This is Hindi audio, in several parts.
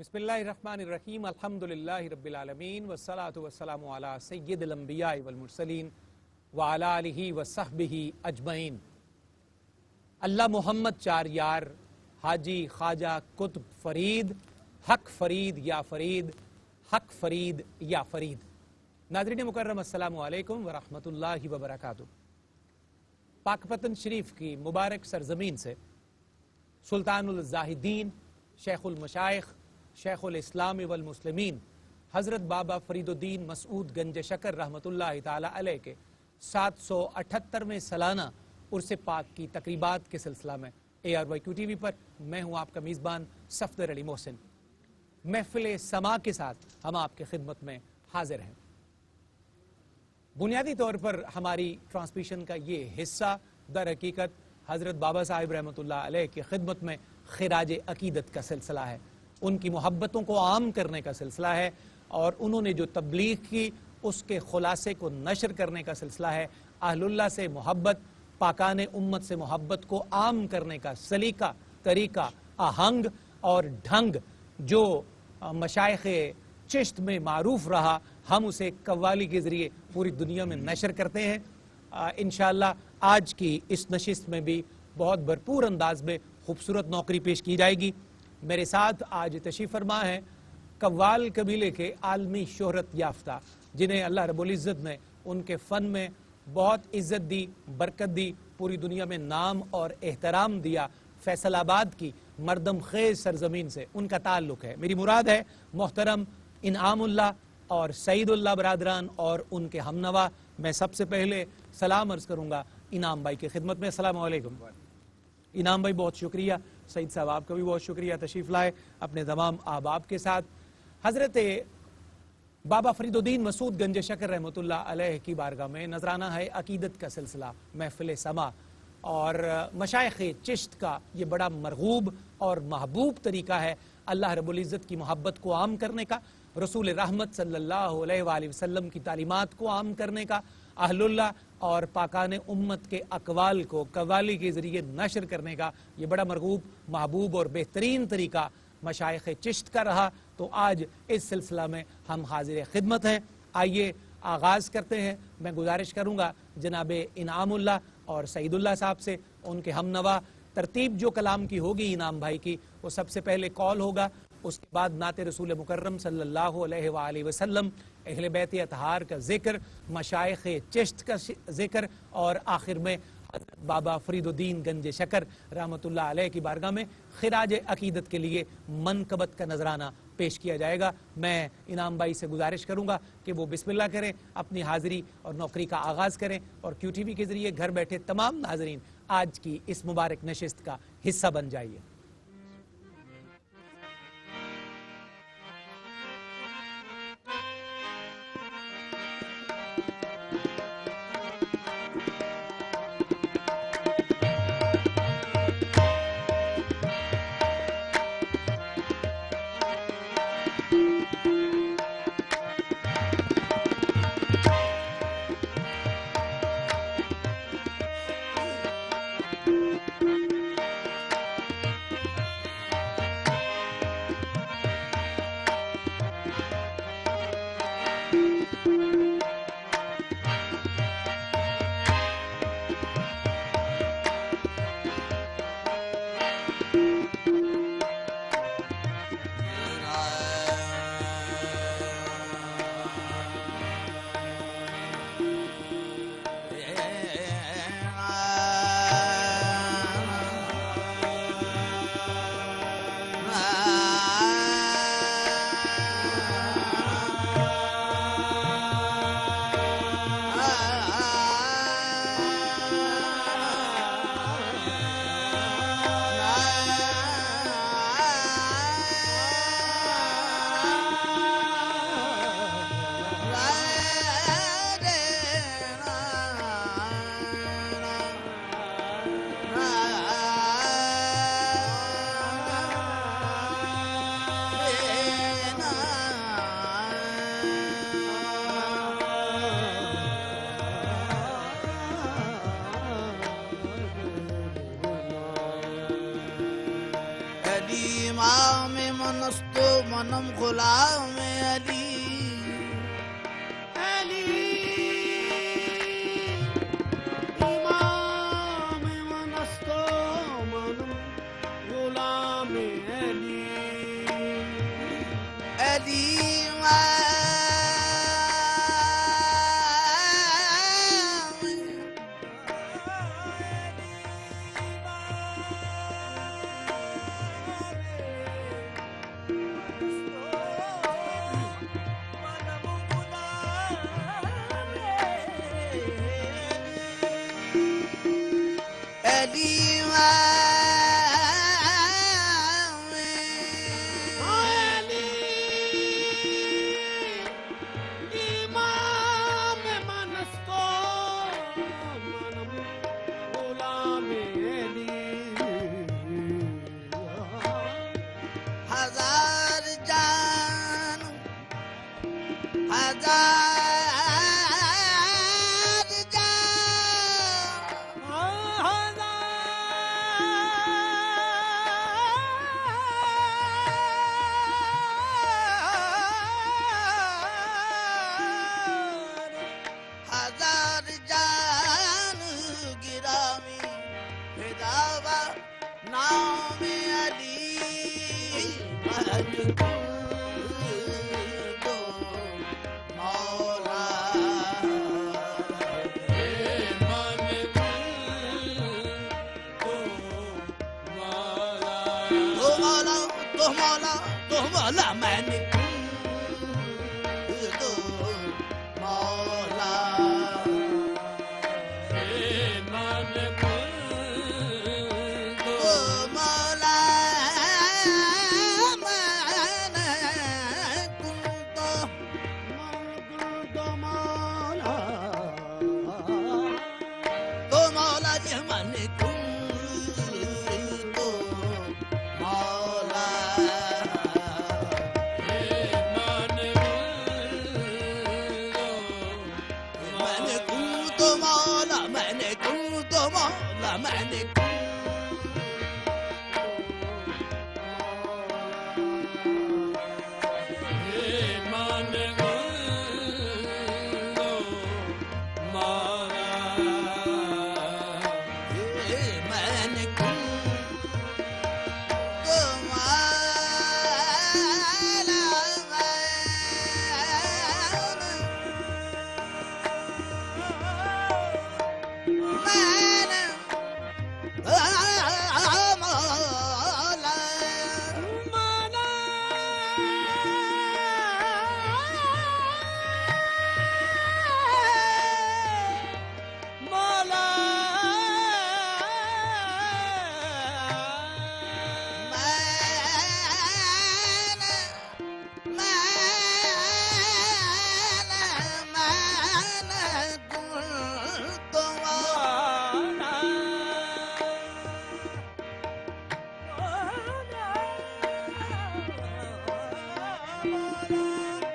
बिस्मिल्लाहिर्रहमानिर्रहीम अल्हम्दुलिल्लाहि रब्बिल आलमीन वस्सलातु वस्सलामु अला सय्यिदिल अंबियाइ वल मुरसलीन व अला आलिहि व सहबिहि अजमईन। अल्लाह मोहम्मद चार यार हाजी ख्वाजा कुतुब फरीद हक फरीद या फरीद हक फरीद या फरीद। नाज़रीन मुकर्रम अस्सलामु अलैकुम व रहमतुल्लाहि व बरकातुहू। पाकपतन शरीफ की मुबारक सरजमीन से सुल्तानुल ज़ाहिदीन शेखुल मशाइख शेखुल इस्लाम वल मुस्लिमीन हज़रत बाबा फरीदुद्दीन मसूद गंज शकर रहमतुल्लाहि ताला अलैह के 778वें सालाना उर्स पाक की तकरीबात के सिलसिला में ARYQ TV पर मैं हूँ आपका मेज़बान सफदर अली मोहसिन। महफिल समा के साथ हम आपके खिदमत में हाजिर हैं। बुनियादी तौर पर हमारी ट्रांसमिशन का ये हिस्सा दर हकीकत हज़रत बाबा साहिब रहमतुल्लाह अलैह की खिदमत में खिराज अकीदत का सिलसिला है, उनकी मोहब्बतों को आम करने का सिलसिला है और उन्होंने जो तबलीग की उसके खुलासे को नशर करने का सिलसिला है। अहलुल्लाह से मोहब्बत, पाकाने उम्मत से मोहब्बत को आम करने का सलीका, तरीका, आहंग और ढंग जो मशाइख चिश्त में मारूफ रहा, हम उसे कव्वाली के ज़रिए पूरी दुनिया में नशर करते हैं। इंशाअल्लाह आज की इस नशिस्त में भी बहुत भरपूर अंदाज में खूबसूरत नौकरी पेश की जाएगी। मेरे साथ आज तशरीफ़ फरमा है कव्वाल कबीले के आलमी शोहरत याफ्ता, जिन्हें अल्लाह रब्बुल इज़्ज़त ने उनके फ़न में बहुत इज़्ज़त दी, बरकत दी, पूरी दुनिया में नाम और एहतराम दिया। फैसलाबाद की मरदम खेज सरजमीन से उनका ताल्लुक़ है। मेरी मुराद है मोहतरम इनामुल्लाह और सईदुल्लाह बरादरान और उनके हमनवा। मैं सबसे पहले सलाम अर्ज़ करूँगा इनाम भाई की खिदमत में। अस्सलामु अलैकुम। इनाम भाई बहुत शुक्रिया। सईद साहब आपका भी बहुत शुक्रिया, तशरीफ़ लाए अपने तमाम अहबाब के साथ। हज़रत बाबा फरीदुद्दीन मसूद गंज शकर रहमतुल्लाह अलैह की बारगाह में नजराना है अकीदत का सिलसिला, महफिल समा और मशाइख चिश्त का ये बड़ा मरगूब और महबूब तरीका है अल्लाह रब्बुल इज़्ज़त की मोहब्बत को आम करने का, रसूल रहमत सल्लल्लाहु अलैहि वसल्लम की तालीमात को आम करने का, अहलुल्लाह और पाकाने उम्मत के अकवाल को कव्वाली के ज़रिए नशर करने का ये बड़ा मरगूब, महबूब और बेहतरीन तरीका मशाइख चिश्त का रहा। तो आज इस सिलसिला में हम हाजिर खिदमत हैं। आइए आगाज़ करते हैं। मैं गुजारिश करूँगा जनाब इनामुल्लाह और सईदुल्लाह साहब से, उनके हमनवा। तरतीब जो कलाम की होगी इनाम भाई की, वो सबसे पहले कौल होगा, उसके बाद नाते रसूल मुकर्रम सल्लल्लाहु अलैहि वसल्लम, अहले बैत अतहार का जिक्र, मशाइख चिश्त का जिक्र और आखिर में हज़रत बाबा फरीदुद्दीन गंज शकर रहमतुल्लाह अलैह की बारगाह में खिराज अकीदत के लिए मनकबत का नजराना पेश किया जाएगा। मैं इनाम भाई से गुजारिश करूँगा कि वो बिस्मिल्लाह करें, अपनी हाज़िरी और नौकरी का आगाज़ करें और QTV के ज़रिए घर बैठे तमाम नाज़रीन आज की इस मुबारक नशिस्त का हिस्सा बन जाइए। मनस्तो मनम गुलाम अली अली इमाम मनस्तो मनम गुलाम अली अली हजार जान गिरामी फिदावा नाम अली तो मौला मैंने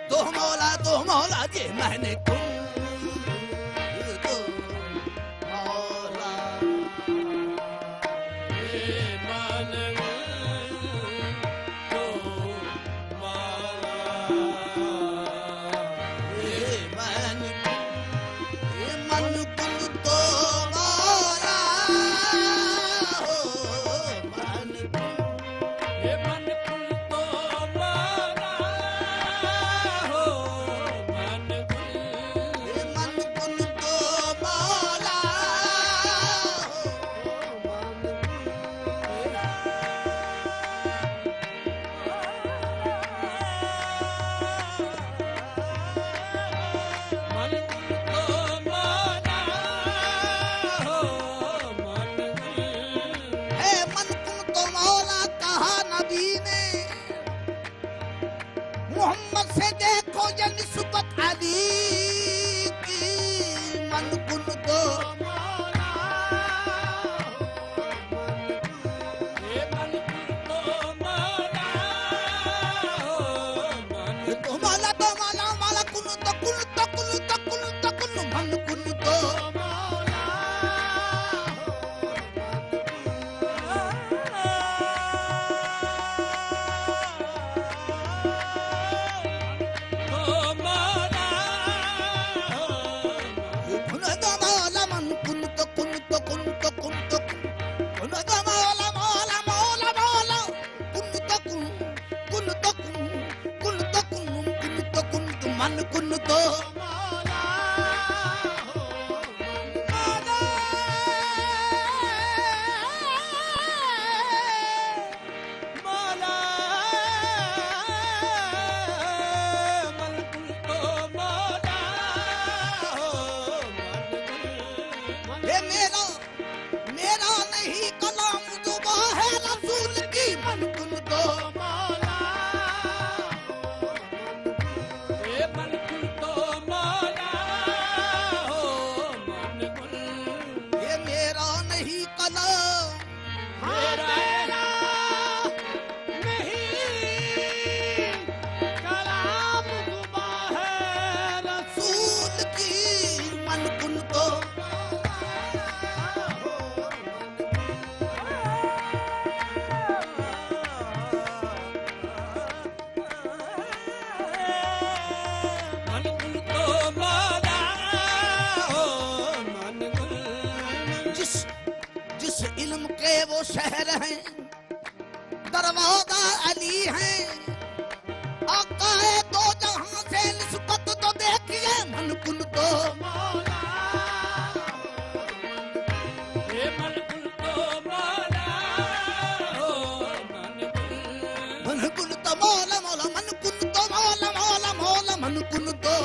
तो मौला तो मौला जी मैंने मोहम्मद से देखो ये निस्बत अली की मन कुन दो मन कुन तो ये मेरा मेरा नहीं कलाम जुबा है रसूल की मन कुन तो ये मेरा नहीं कलाम रसूल की मन कुन तो जिस जिस इल्म के वो शहर हैं दरवाजा अली हैं आकाए दो जहां से निस्बत तो देखिए मन कुन तो मन कुन तो मौला मौला मन कुन तो मौला मौला मौला मन कुन तो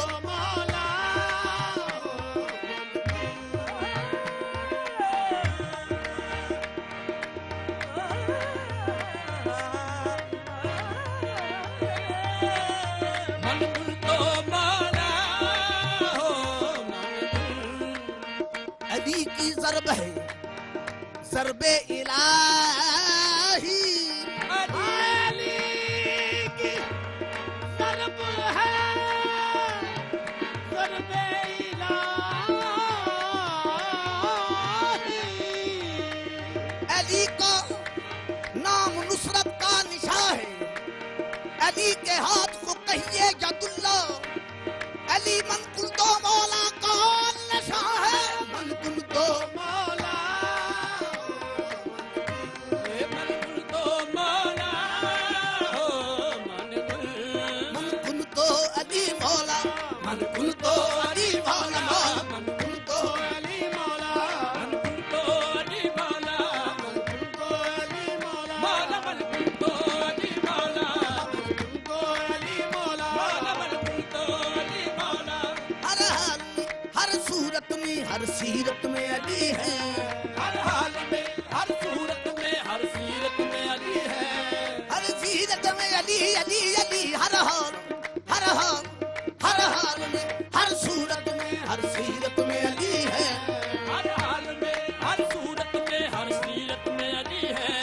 अली की ज़रब है ज़रबे इलाही अली की ज़रब है ज़रबे इलाही। अली का नाम नुसरत का निशा है अली के हाथ को कहिए जदुल्ला अली मन कुल तो मौला का नशा है मन कुल तो मन कुल तो अली मौला मन कुल तो अली मौला मन कुल तो अली मौला हर हाल में हर सूरत में हर सीरत में अली है हर हाल में हर सूरत में हर सीरत में अली है। हर सीरत में अली अली अली हर हाल में हर सूरत में हर सीरत में अली है हर हाल में हर सूरत में हर सीरत में अली है।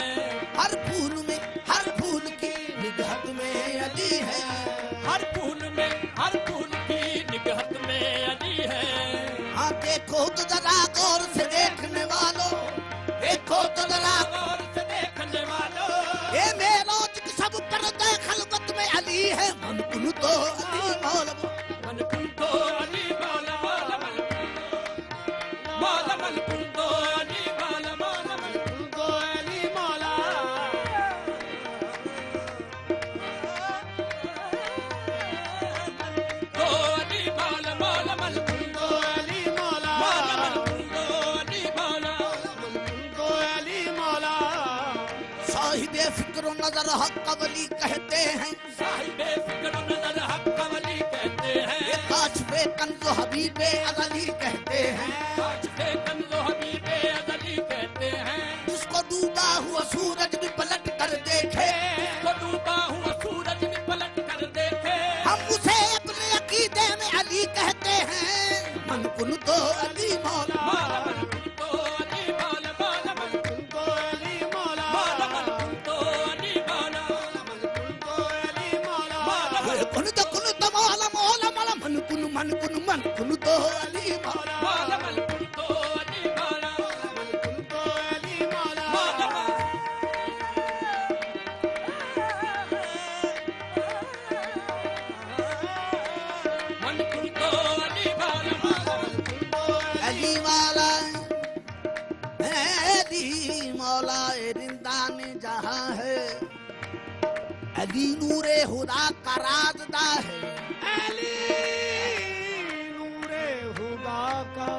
हर फूल में हर फूल की निगहत में अली है हर फूल में हर फूल की निगहत में अली है। हाँ देखो तो जरा गौर से देखने वालों देखो तो जरा गौर से देखने वालों ये मेरा सब कर दे खलबत में अली है मन कुन तो अली मौला मन कुल तो अली मौला मौला मन मौला मन कुल तो अली मौला मौला मन कुल तो अली मौला। तो अली मौला मौला मन कुल तो अली मौला मौला मन कुल तो अली मौला मन कुल तो अली मौला। साहिबे फिक्र नजर हक वली कहते हैं साहिबे फिक्र नजर हक वली कहते हैं। ये काशफे कंज़ो हबीबे अज़ली कहते हैं काशफे कंज़ो हबीबे अज़ली कहते हैं। जिसको डूबा हुआ सूरज भी पलट कर देखे जिसको डूबा हुआ सूरज भी पलट कर देखे हम उसे अपने अकीदे में अली कहते हैं मन कुन तो अली मौला मौला मन कुल तो अली मौला मौला मन कुल तो अली मौला मौला मन कुल तो अली मौला मन कुल तो अली मौला मौला कुन तो मौला मौला मौला मन कुन तो अली मौला मौला मन कुल तो अली मौला मन कुल तो अली मौला मौला मन कुल तो अली मौला मौला मन कुल तो अली वाला है अली मौला रिंदान जहां है अली नूरे हुदा का राजदा है अली का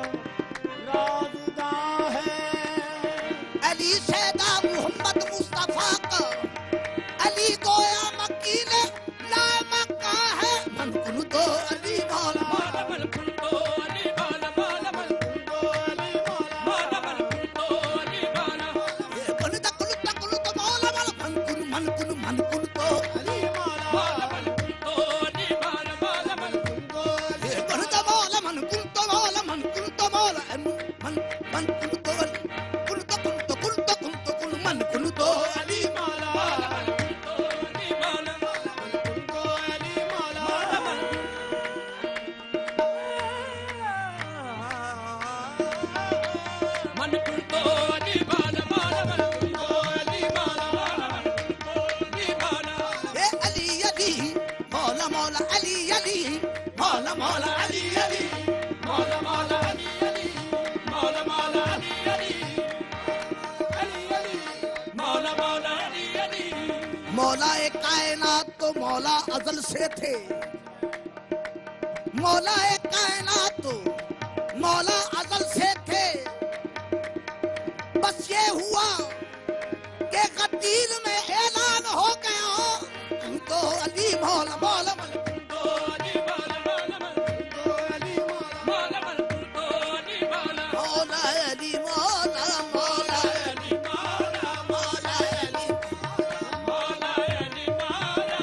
राज़दां है। अली सैदा मोहम्मद मुस्तफा का अली गोया मक्की ने ला मक्का है। मन कुल तो अली मौला मौला मन कुल तो अली मौला, मौला मन कुल तो अली मौला, मौला मन कुल तो अली मौला, ये कुल तो मौला मौला मन कुल तो अली मौला मन कुल तो अली मौला, मौला मन कुल तो अली ये कुल तो मौला मन कुल तो मौला मन कुल तो मौला मन मन कुल तो अली मन कुल तो अली मौला, मौला मन कुल तो अली मौला, मौला मन कुल तो अली मौला, मौला मन मन कुल तो अली मौला, मौला मन कुल तो अली मौला, मौला मन कुल तो अली मौला, ये अली अली मौला मौला अली अली मौला मौला अली अली मौला मौला अली अली, मौला मौला अली अली, अली अली, मौला मौला अली अली, मौला कायनात तो मौला अजल से थे। मौला कायनात तो मौला अजल से थे। बस ये हुआ कि कदीर में ऐलान हो गया तुम तो अली मौला मौला मन कुल तो अली मौला, मौला मन कुल तो अली मौला, मौला मन कुल तो अली मौला, मौला अली मौला मौला अली मौला, मौला अली मौला अली मौला,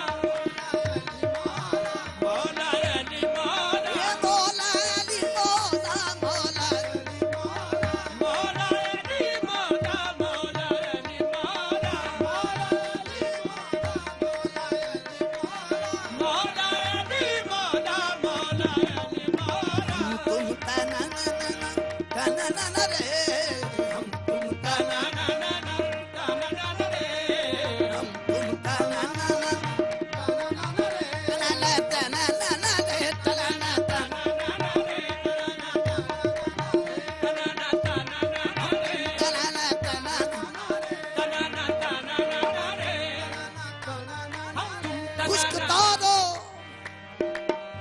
मौला अली मौला, ये मौला अली मौला मौला मौला अली मौला, मौला अली मौला, मौला अली मौला, मौला अली मौला, तुम तना ना रे हम तुम तना ना ना ना ना ना रे, हम तुम तना तना रे तना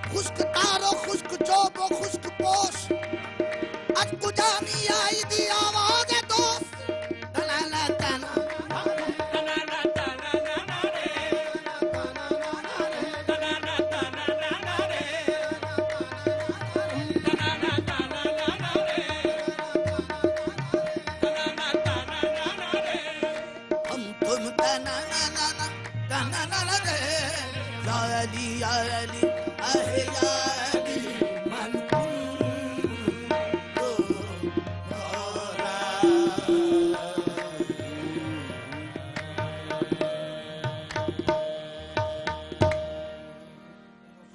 खुश्क तारो खुश्क चोबो खुश्क पोश आज कुजामी आई दी आवाज दोस्त तना तना हम तुम तना रे या अली आहे या अली मन तो मौला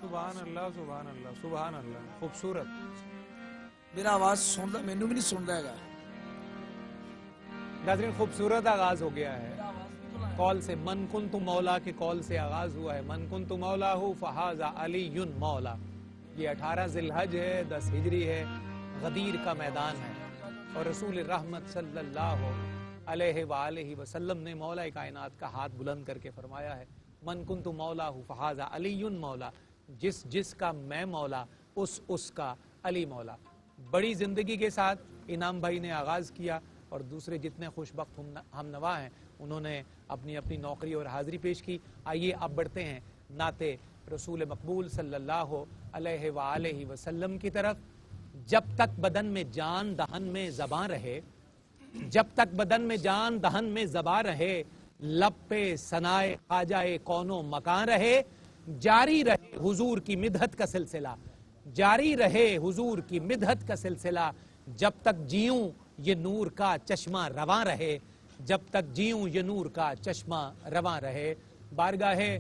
सुभान अल्लाह सुभान अल्लाह सुभान अल्लाह खूबसूरत मेरा आवाज सुन रहा, मैनू भी नहीं सुन रहा है। नाज़रीन खूबसूरत आगाज हो गया है कौल से मन कुन तु मौला के कौल से आगाज हुआ है मन कुन तु मौला हो फहाजा अली युन मौला। ये 18 जिलहज है 10 हिजरी है गदीर का मैदान है और रसूल रहमत सल्लल्लाहु अलैहि वसल्लम ने मौला कायनात का हाथ बुलंद करके फरमाया है मन कुन तु मौला हो फहाजा अली युन मौला। जिसका मैं मौला उसका अली मौला। बड़ी जिंदगी के साथ इनाम भाई ने आगाज किया और दूसरे जितने खुशबख्त हम नवा हैं उन्होंने अपनी अपनी नौकरी और हाजिरी पेश की। आइए अब बढ़ते हैं नाते रसूल मकबूल सल्लल्लाहु अलैहि वसल्लम की तरफ। जब तक बदन में जान दहन में ज़बां रहे, जब तक बदन में जान दहन में ज़बां रहे, लब पे सनाए खाजाए कौनो मकान रहे, जारी रहे हुजूर की मिदहत का सिलसिला, जारी रहे हुजूर की मिदहत का सिलसिला। जब तक जीऊं ये नूर का चश्मा रवां रहे, जब तक जीऊं ये नूर का चश्मा रवां रहे। बारगाहे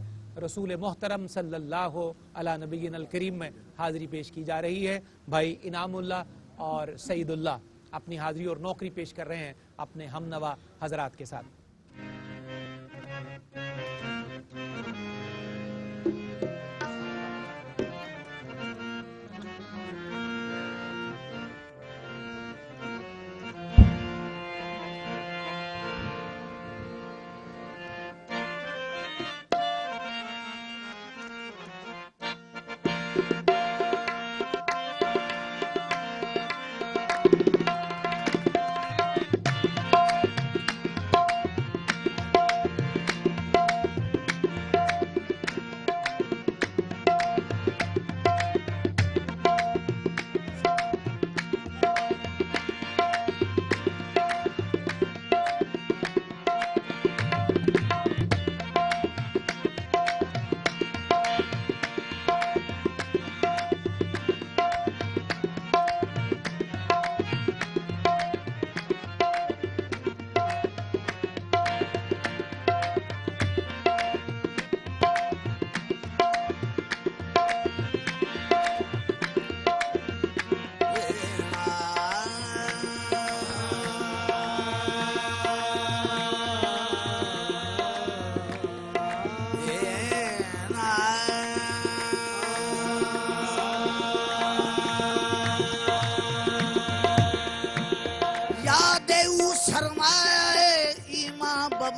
रसूल मोहतरम सल्लल्लाहु अला नबीन अल करीम में हाज़िरी पेश की जा रही है। भाई इनामुल्लाह और सईदुल्लाह अपनी हाज़िरी और नौकरी पेश कर रहे हैं अपने हमनवा हजरात के साथ।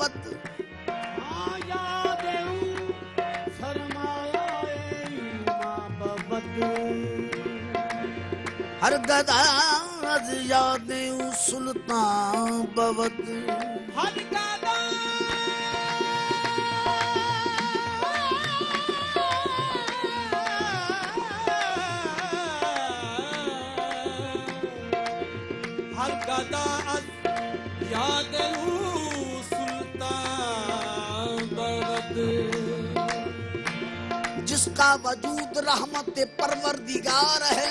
बाबत हाँ याद सरमाया बाबत हर गदाज यादें सुल्तान बाबत हर गादा हर गादा याद सुल्तान बाबत जिसका वजूद रहमत परवरदिगार है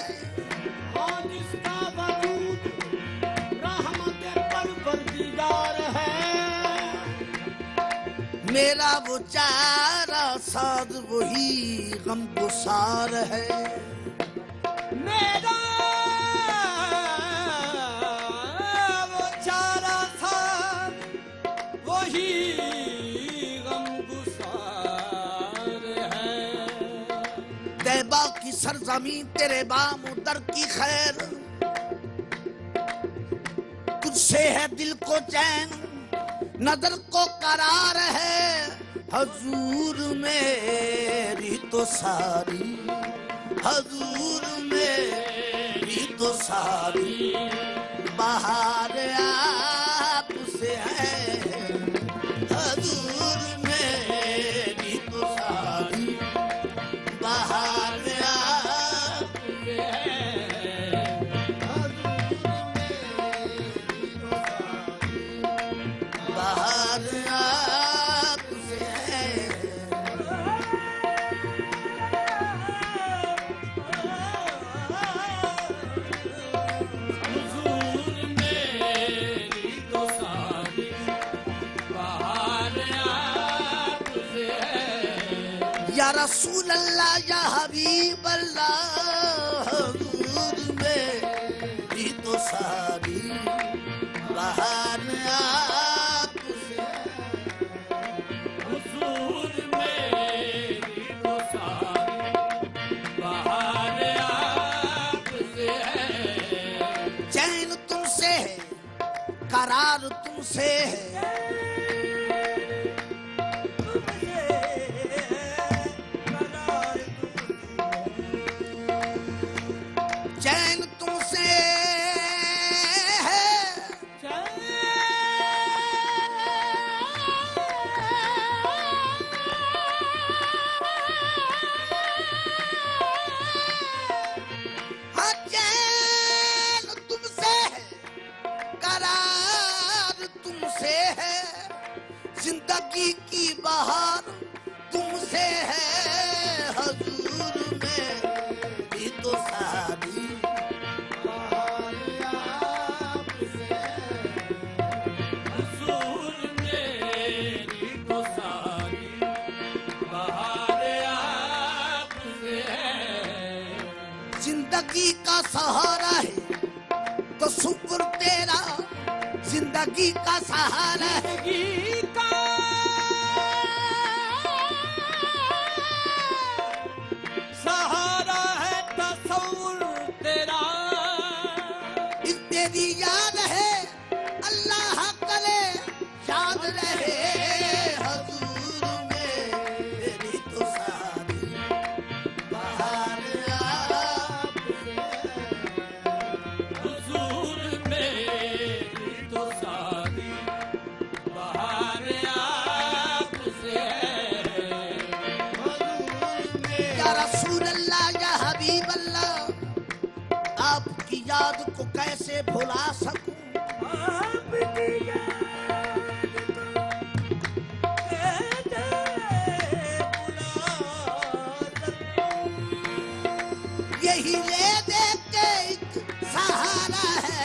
हाँ जिसका वजूद रहमत परवरदिगार है मेरा वो चारा साज वही गम गुसार है मेरा वो चारा था वही गमगुसार है तैबा की सरजमीन तेरे बामुदर की खैर तुझसे है दिल को चैन नजर को करार है हजूर मेरी तो सारी हजूर मेरी तो सारी बाहर आपसे है हजूर मेरी तो सारी बाहर आपसे है बाहर आपसे है हुजूर मेरी तो सारी बाहर आपसे है या रसूल अल्लाह या हबीब अल्लाह हजूर मेरी तो सारी बाहर आपसे हुजूर मेरी तो सारी बाहर आपसे है चैन तुमसे है करार तुमसे है चैन तुमसे है हाँ चैन तुमसे है करार तुमसे है जिंदगी की बहार तुमसे है हजूर मेरी तो सारी हुजूर मेरी तो सारी बाहर आपसे है जिंदगी का सहारा है तो शुक्र तेरा जिंदगी का सहारा है जिंदगी का सहारा है तसव्वुर तेरा इस तेरी याद है अल्लाह करे याद रहे हजूर मेरी तो सारी बाहर आपसे हुजूर मेरी तो सारी बाहर आपसे है या रसूल अल्लाह या हबीब अल्लाह आपकी याद को कैसे भुला सकूं यही ले दे के एक सहारा है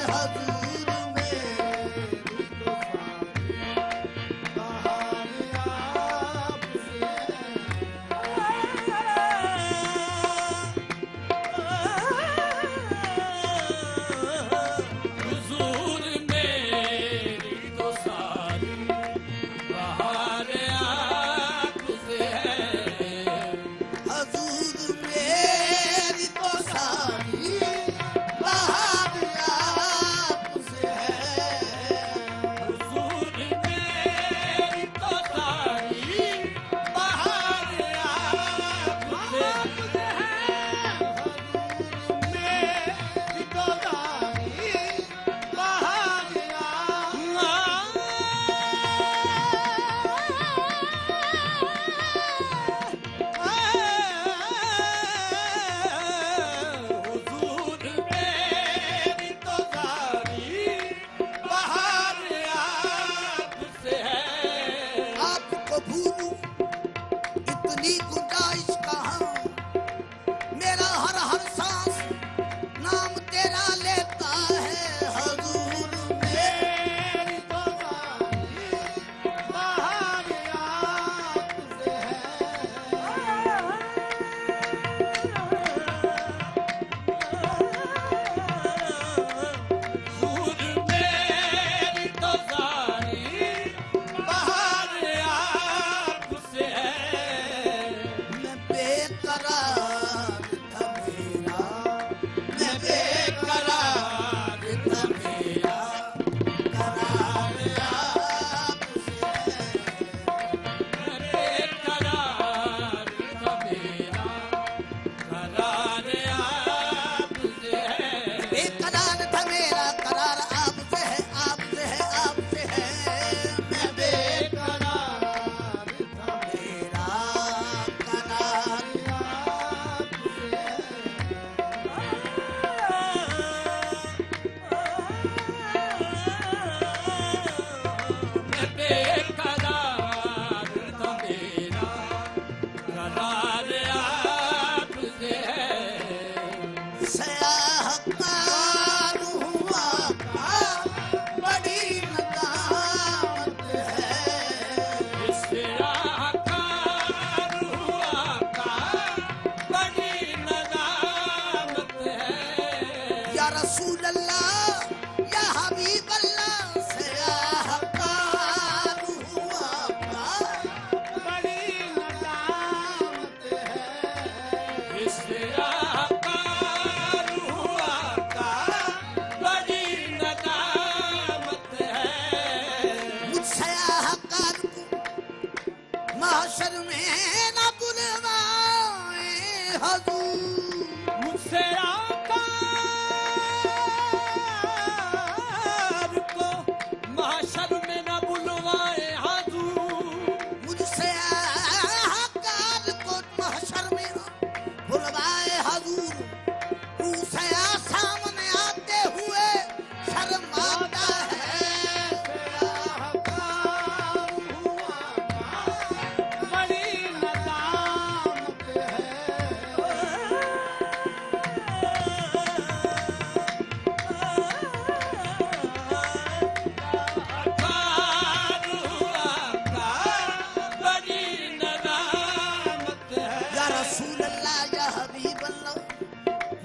हजूर मेरी तो सारी बाहर आपसे माशर में न बुलवाए हजूर, मुझसे आकार को महशर में न बुलवाए हुजूर, मुझसे आकार को महशर में न बुलवाए हजूर। रूसे सामने आते हुए शर्माता है, बड़ी नदामत है। बड़ी नदामत है। या रसूल अल्लाह या हबीब अल्लाह,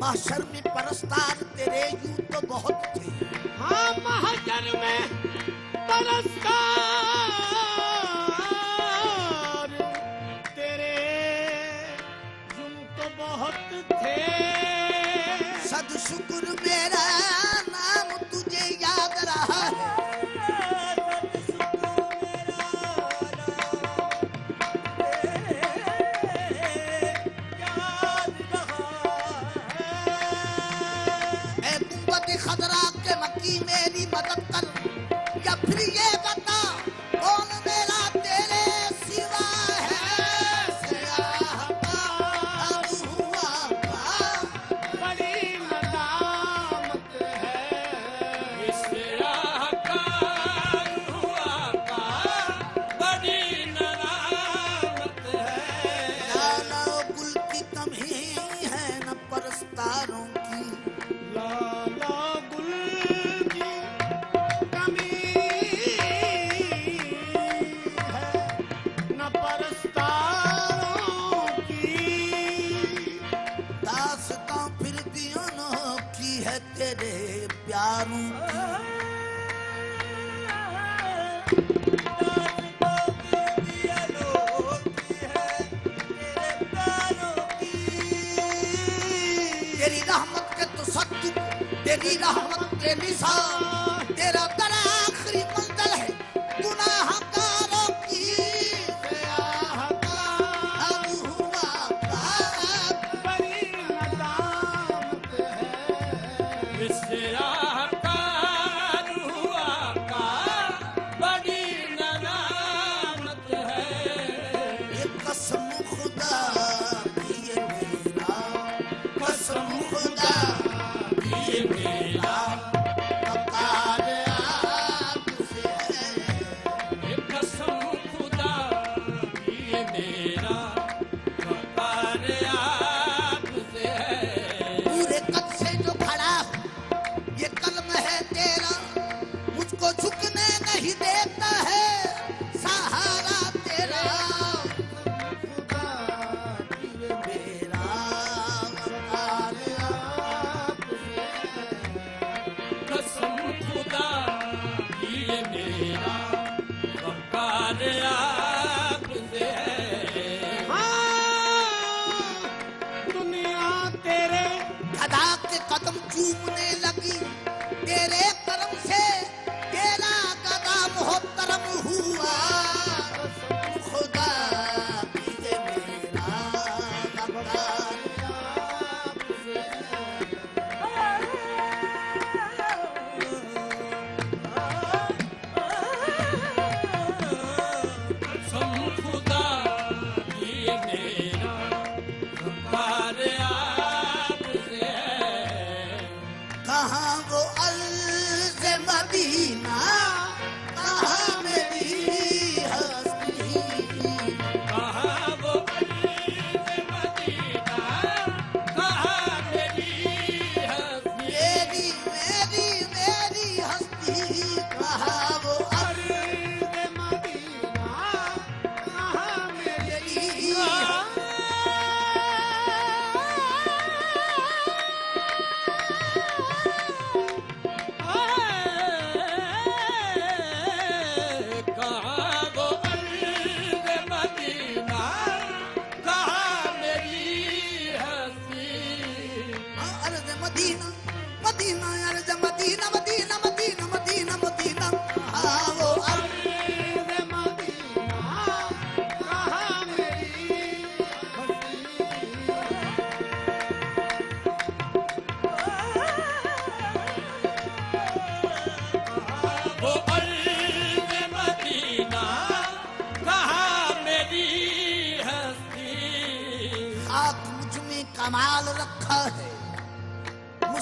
महशर में परस्तार तेरे यूं तो बहुत थे, हाँ महशर में परस्तार तेरे यूं तो बहुत थे। सद शुक्र मेरा नाम तुझे याद रहा है, ए गुंबद खदरा के मक्की मेरी मदद कर, या फिर ये बता कौन मेरा तेरे सिवा है। अब हुआ बड़ी नदामत है। इस राहकार हुआ का बड़ी नदामत है। लाला गुल की कमी है न परस्तारों की, लाला गुल की कमी है न परस्तारों की। दास्तां फिर भी अनोखी है तेरे प्यारों की। तेरी रहमत के तो सत्तू, तेरी रहमत के निशान, तेरा दर आखिरी मंजिल है गुनाहगारों की। अब हुआ बात बड़ी नदामत है। इस राहकार हुआ का बड़ी नदामत है। ये कसम खुदा की ये मेरा, कसम खुदा की ये मेरा वकार आपसे है। ये कसम खुदा की ये मेरा वकार आपसे है। पूरे कद से जो खड़ा हूँ, ये कलम है तेरा, मुझको झुकने नहीं देता है सहारा तेरा। खुदा की ये मेरा वकार आपसे है। कसम खुदा की ये मेरा वकार आपसे है। हाँ, दुनिया तेरे खदा के कदम चूमने लगी, तेरे करम से तेरा गदा मोहतरम हुआ। खुदा की ये मेरा वकार आपसे है। कसम खुदा की ये मेरा वकार आपसे है। कहाँ वो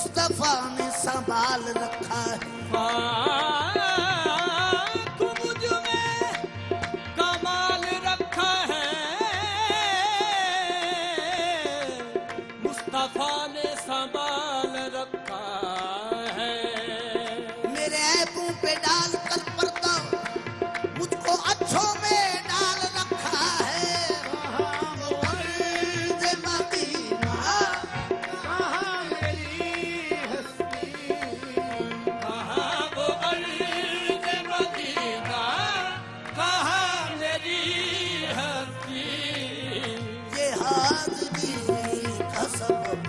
मुस्तफा ने संभाल रखा है। तू मुझ में कमाल रखा है, मुस्तफा ने संभाल रखा है। मेरे ऐबों पे डाल कर पर्दा मुझको अच्छों में डाल रखा है। वो अर्ज़ मदीना कहाँ मेरी हस्ती, कहाँ वो अर्ज़ मदीना, कहाँ मेरी हस्ती। ये हाज़री का सबब,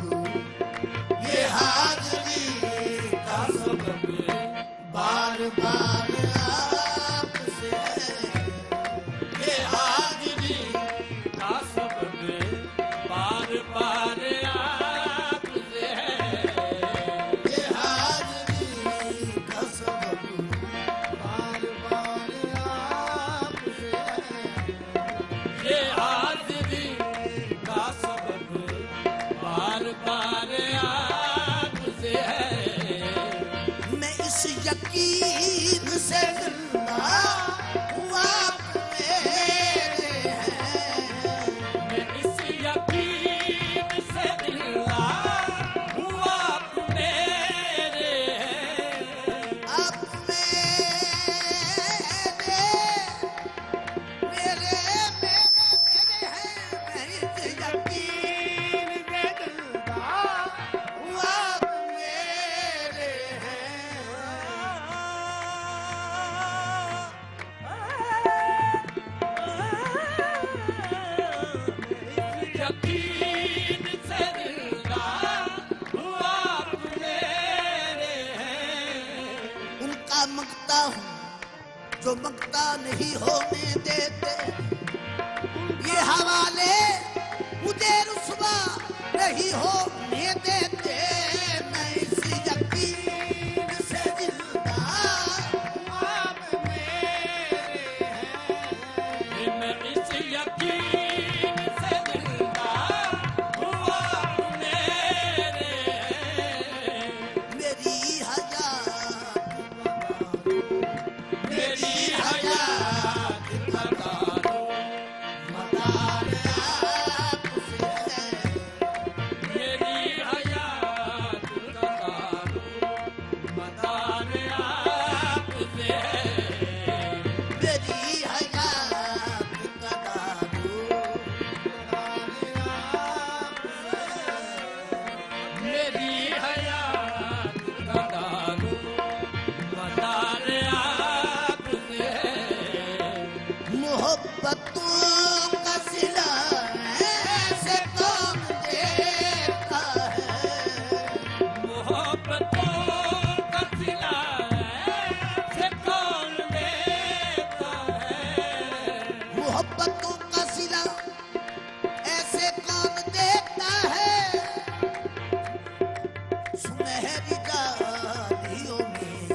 ये हाज़री का सबब बार बार आपसे है। ये हाज़री का सबब बार बार आपसे है। ये हाज़री का सबब बार बार आपसे है। ये हाज़री का सबब बार बार आपसे है। मैं इस यकीन से जिंदा हुआ मेरे हैं। मैं इस यकीन से दिला हुआ मेरे हैं। अब मेरे हैं। मैं इस यकीन से जिंदा हुआ मेरे यकीन से दिला हुआ मेरे हैं। उनका मंगता हूँ जो मंगता नहीं होने देते। ये हवाले मुझे रुस्वा नहीं होने देते। मैं इस यकीन से जिंदा आप मेरे हैं। मैं इस यकीन से दिला हुआ मेरे हैं। मेरी हयात मेरी हयात का दारो मदार आपसे है। मेरी हयात का दारो मदार आपसे है। मेरी हयात का दारो मेरी हयात का दारो मदार आपसे है। मोहब्बतों का सिला ऐसे कौन देता है। मोहब्बतों का सिला से कौन देता है। मोहब्बतों का सिला ऐसे कौन देता है। सुनहरी डालियों में,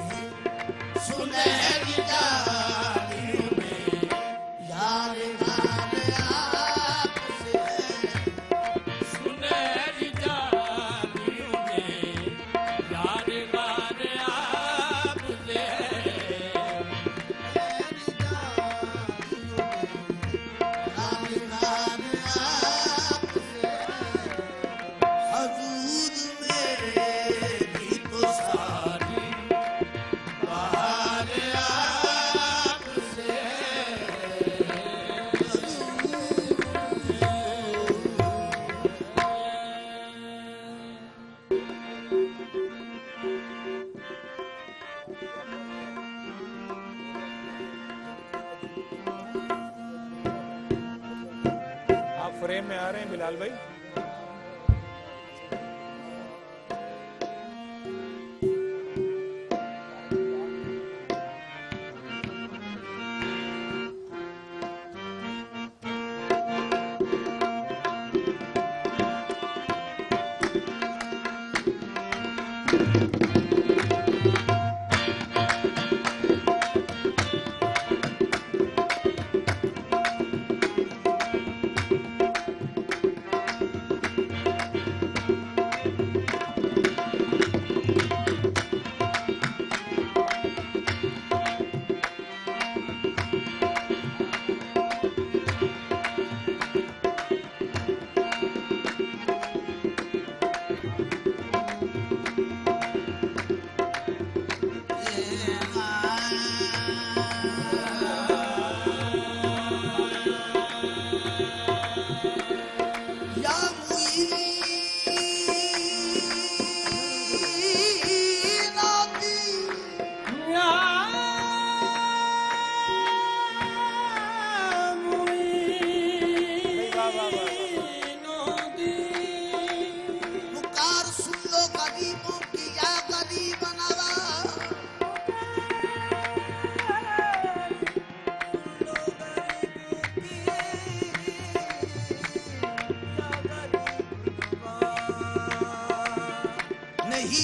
सुनहरी डालियों में यार यार आपसे है। सुनहरी डालियों में यार बार आपसे है। हजूर मेरी तो सारी बाहर आपसे आप फ्रेम में आ रहे हैं बिलाल भाई।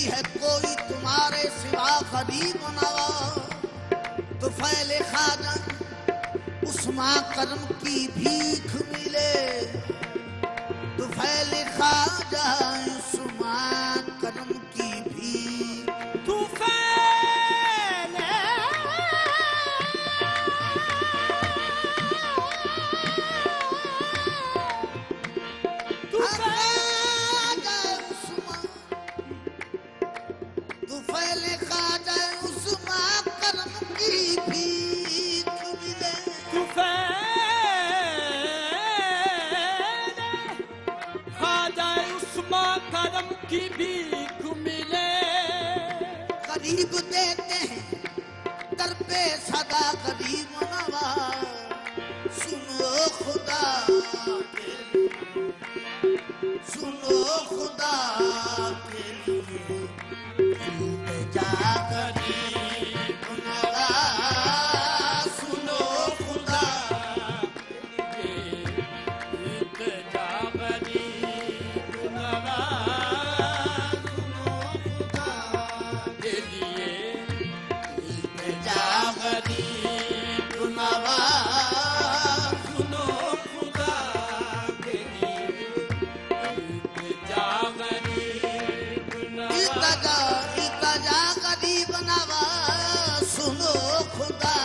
है कोई तुम्हारे सिवा गरीब नवा, तो फैले खाजा उस्मा करम की भीख मिले, तो फैले खाजा उस्मा करम की भीख। तू फैले तू खाजा उस्मा, तो फैले खाजा उस्मा करम की भीख मिले, तू खाजा उस्मा करम की भीख मिले। गरीब देते हैं दर पे सदा गरीब नवा, सुनो खुदा के लिए, सुनो खुदा के लिए इल्तिजा गरीब नवा, सुनो खुदा इल्तिजा गरीब नवाज, के लिए इल्तिजा गरीब नवा, सुनो खुदा के लिए इल्तिजा गरीब नवाज। इल्तिजा गरीब नवा, सुनो खुदा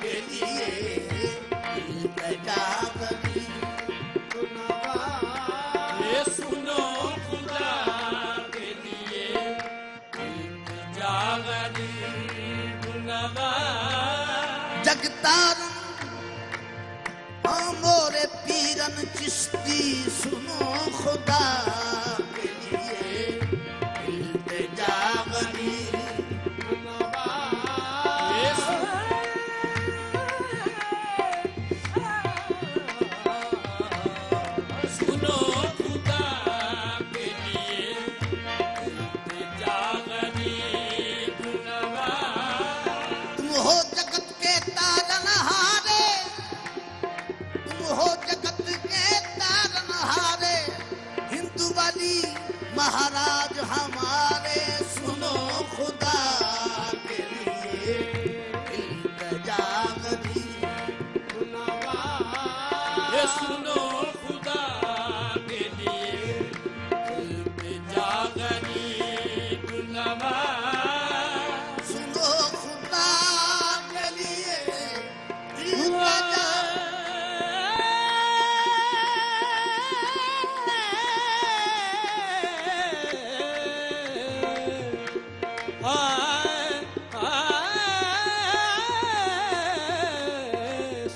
के लिए इल्तिजा गरीब नवा। ये सुनो खुदा के लिए इल्तिजा गरीब नवाज। जगतारन हाँ मोरे पीरन चिश्ती, सुनो खुदा के लिए इल्तिजा गरीब नवा। ये सुनो खुदा के लिए इल्तिजा गरीब नवाज। तुम हो जगत के तारनहारे, तुम हो जगत के तारनहारे, हिंदू वाली महाराज हमारे, सुनो खुदा के लिए इल्तिजा गरीब नवा। ये सुनो खुदा के लिए इल्तिजा गरीब नवाज। सुनो खुदा के लिए इल्तिजा।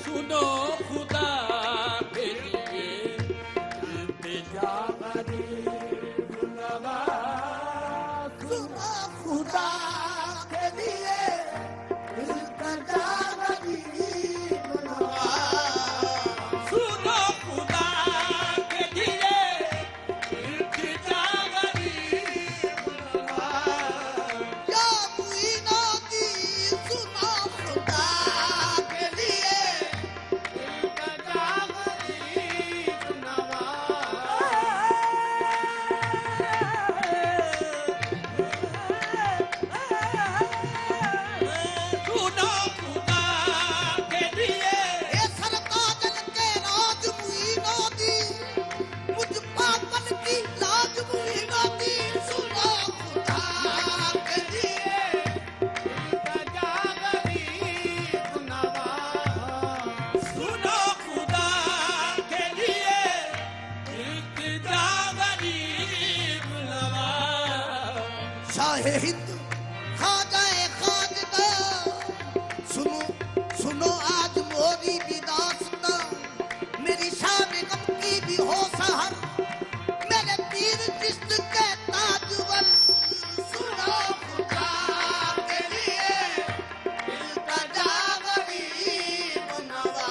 सुनो खुदा के लिए इल्तिजा गरीब नवाज। सुनो खुदा के लिए इल्तिजा गरीब नवा। सुनो खुदा के लिए इल्तिजा गरीब नवाज। या मुइनो दी, सुनो खुदा के लिए इल्तिजा गरीब नवा। सुनो खुदा के लिए ए सरताजन के राज मुइनो दी, मुझ पापन की लाज मुइनो दी, सुनो खुदा के लिए इल्तिजा गरीब नवा। सुनो खुदा के लिए इल्तिजा गरीब नवाज। शाहे हिंद खाजाए खाजदा, सुनो सुनो आज मोरी भी दास्तां, मेरी शान गम की भी हो सहर, मेरे पीर चिश्त के ताजवल, सुनो खुदा के लिए इल्तिजा गरीब नवा।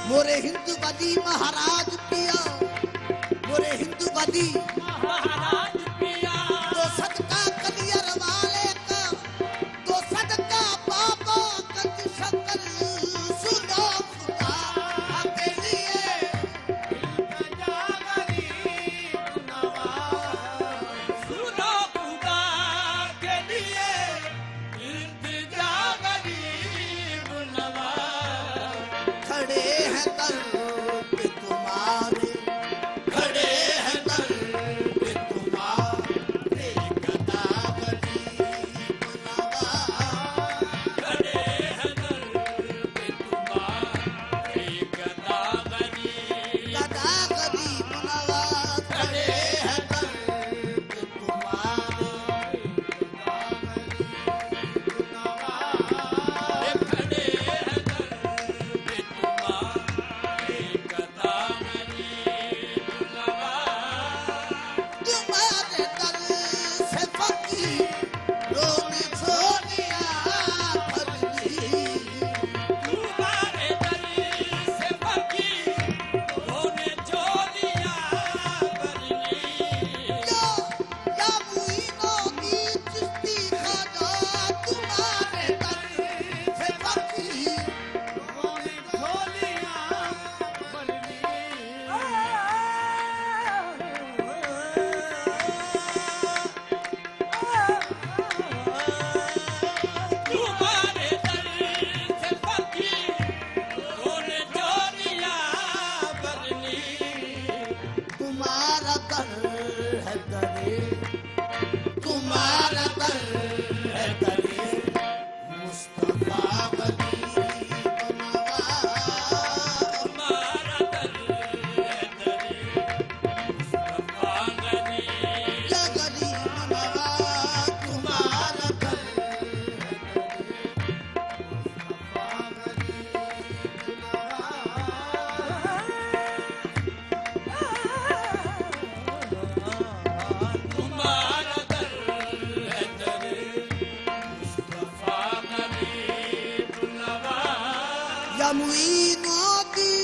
मोरे हिंदू बदी महाराज पिया, मोरे हिंदू बदी महाराज पिया तो सदका कलियर वाले का, तो सदका बाबा गंज शंकर सुनो खुदा के लिए। इल्तिजा गरीब नवाज सुनो खुदा के लिए इल्तिजा गरीब नवाज खड़े हैं दर पे तुम्हारे, खड़े हैं दर पे तुम्हारे गदा गरीब नवाज। खड़े हैं दर पे तुम्हारे गदा गरीब गदा गरीब नवाज खड़े हैं दर पे तुम्हारे खड़े हैं दर पे तुम्हारे गदा गरीब नवाज तुम्हारे दर से फकीरों ने झोलियां भर ली। तुम्हारे दर से फकीरों ने झोलियां भर ली या मुइनों की चिश्ती खाजा तुम्हारे दर से फकीरों ने झोलियां भर ली। तुम्हारे दर से फकीरों ने झोलियां भर ली तुम्हारा दर है दरे, तुम्हारा दर है दरे मुस्तफा गरीब नवाज। तुम्हारा दर है दर मुस्तफा गरीब या गरीब नवाज तुम्हारा दर है तुम्हारा दर है दर मुस्तफा गरीब नवाज या मुइनों की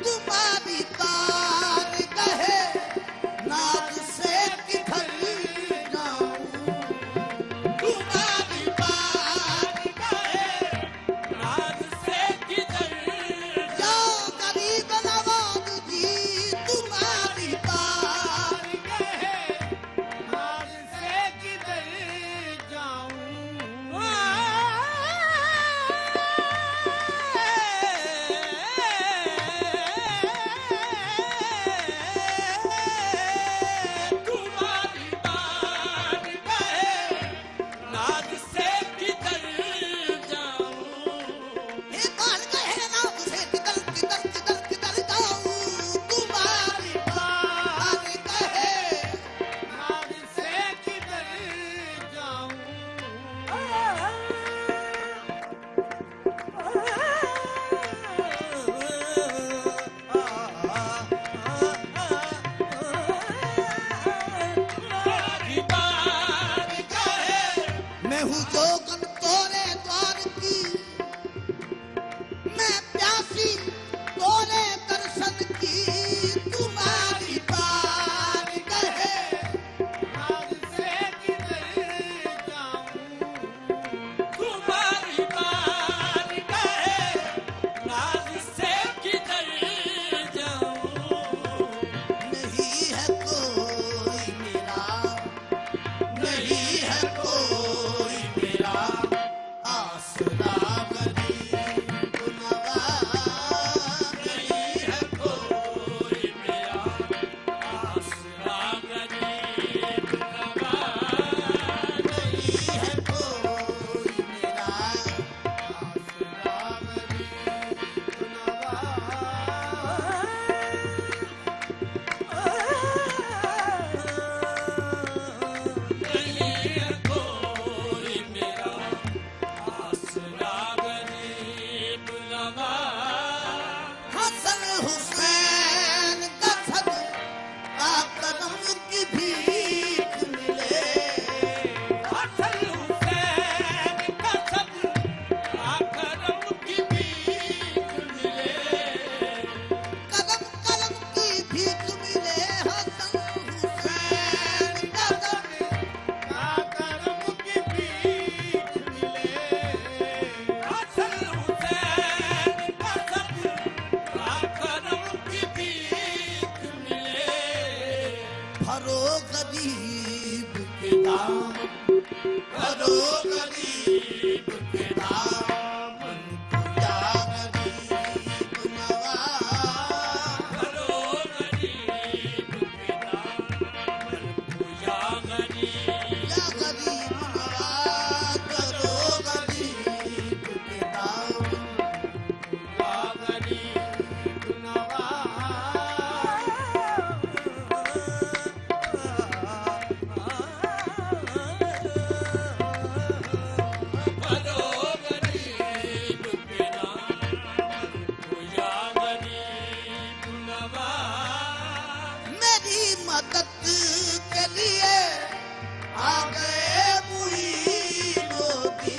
तुम्हारी तार कहे नाज से किधर जाऊं। तुम्हारी बात कहे नाज से किधर या गरीब नवाज जी तुम्हारी तार कहे नाज से किधर जाऊं तुम्हारी बात कहे नाज से किधर जाऊं ये बात कहे नाज से किधर किधर किधर किधर जाऊं। तुम्हारी तार कहे नाज से किधर जाऊं तुम्हारी बात कहे मैं हूँ जोगन तोरे द्वार की, मैं प्यासी तोरे दर्शन की। तुम्हारी तार कहे नाज से किधर जाऊं तुम्हारी बात कहे नाज से किधर जाऊं नहीं है कोई मेरा, नहीं है कोई मेरा भरो गरीब के दामन को या गरीब नवाज भरो गरीब के दामन को या गरीब या गरीब नवाज भरो गरीब के दामन या गरीब भरो गरीब के दामन को या गरीब नवाज मेरी मदद के लिए आ गए मुईन मोदी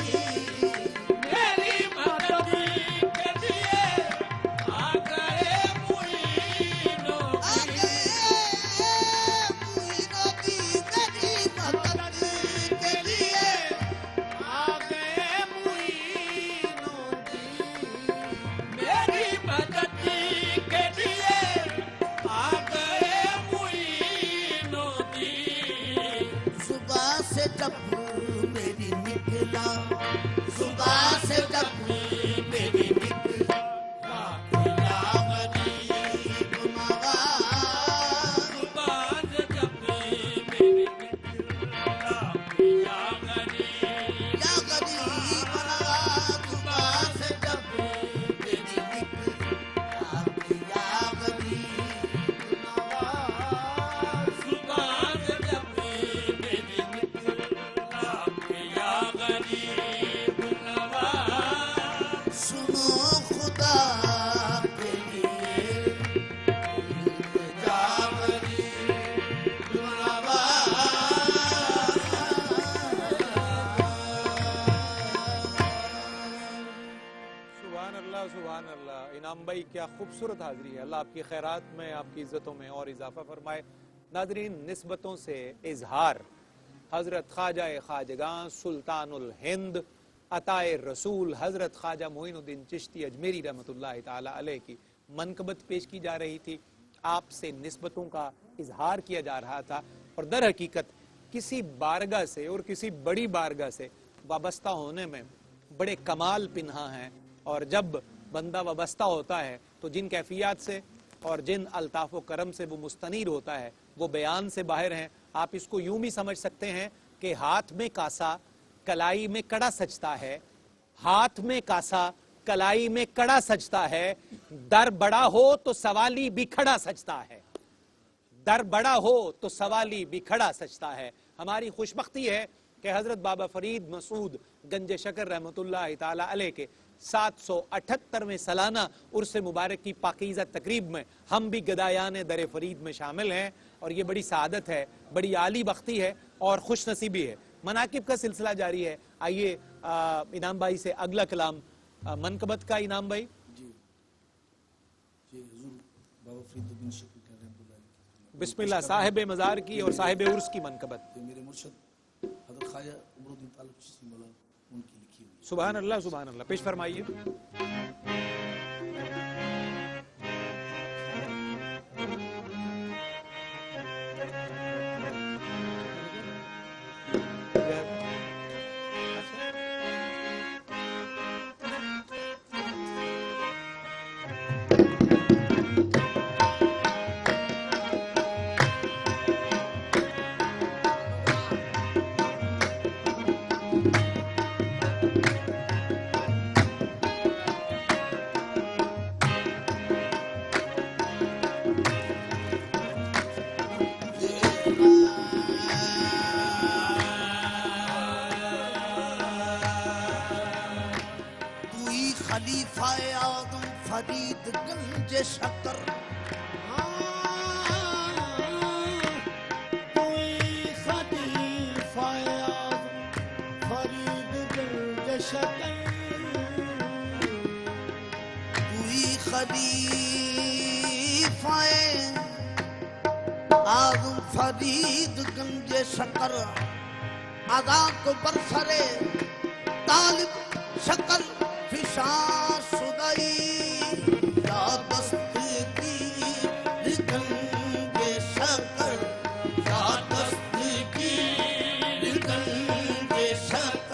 मेरी मदद के लिए आ गए मुईनो आ गए मुईनोदी मेरी मदद के लिए आ गए मुईनोदी मेरी मदद के लिए आ गए मुईनो दी सुबह से जब मेरी निकला सुबह से जब मेरी निकला या गरीब नवाज बाज जब मेरी निकला या गरीब या गरीब नवाज सुबह से जब मेरी निकला या गरीब नवाज बाज जब मेरी निकला या गरीब नवाज सुनो खुदा के लिए जा गरीब सुभान अल्लाह सुभान अल्लाह। इनाम भाई क्या खूबसूरत हाजिरी है। अल्लाह आपकी खैरात में, आपकी इज्जतों में और इजाफा फरमाए। नाजरीन, निस्बतों से इजहार हजरत ख्वाजा ख्वाजगां सुल्तानुल हिंद अताए रसूल हजरत ख्वाजा मोइनुद्दीन चिश्ती अजमेरी रहमतुल्लाह ताला अलैह की मनकबत पेश की जा रही थी। आपसे निस्बतों का इजहार किया जा रहा था और दर हकीकत किसी बारगाह से और किसी बड़ी बारगाह से वाबस्ता होने में बड़े कमाल पिन्हा हैं। और जब बंदा वाबस्ता होता है तो जिन कैफियत से और जिन अल्ताफ व करम से वो मुस्तनीर होता है वो बयान से बाहर हैं। आप इसको यूं भी समझ सकते हैं कि हाथ में कासा कलाई में कड़ा सजता है, हाथ में कासा कलाई में कड़ा सजता है। दर बड़ा हो तो सवाली भी खड़ा सजता है, दर बड़ा हो तो सवाली भी खड़ा सजता है। हमारी खुशबख्ती है कि हजरत बाबा फरीद मसूद गंज शकर रहमतुल्लाह ताला अलैह के 778वें सालाना उर्स मुबारक की पाकीज़ा तकरीब में हम भी गदायान दर फरीद में शामिल हैं और ये बड़ी सआदत है, बड़ी आली बख्ती है और खुश नसीबी है। मनाकिब का सिलसिला जारी है। आइए इनाम भाई से अगला कलाम मनकबत का। इनाम भाई जी जी हुजूर बाबा फरीदुद्दीन शकील का रहमतुल्लाह बिस्मिल्लाह, साहिब मज़ार की और साहिब उर्स की मनकबत। ये मेरे मुर्शिद हज़रत ख्वाजा उमरुद्दीन तालब चिश्ती मौला उनकी लिखी हुई सुभान अल्लाह सुभान अल्लाह। पेश फरमाइए। खलीफा आदम फरीद गंज शकर कोई खलीफा आज़म फरीद गंज शकर कोई खलीफा आदम फरीद गंज शकर अदा को बरसरे तालिब शकर फिशा सुदाई या दस्तगीर गंज शकर या दस्तगीर गंज शकर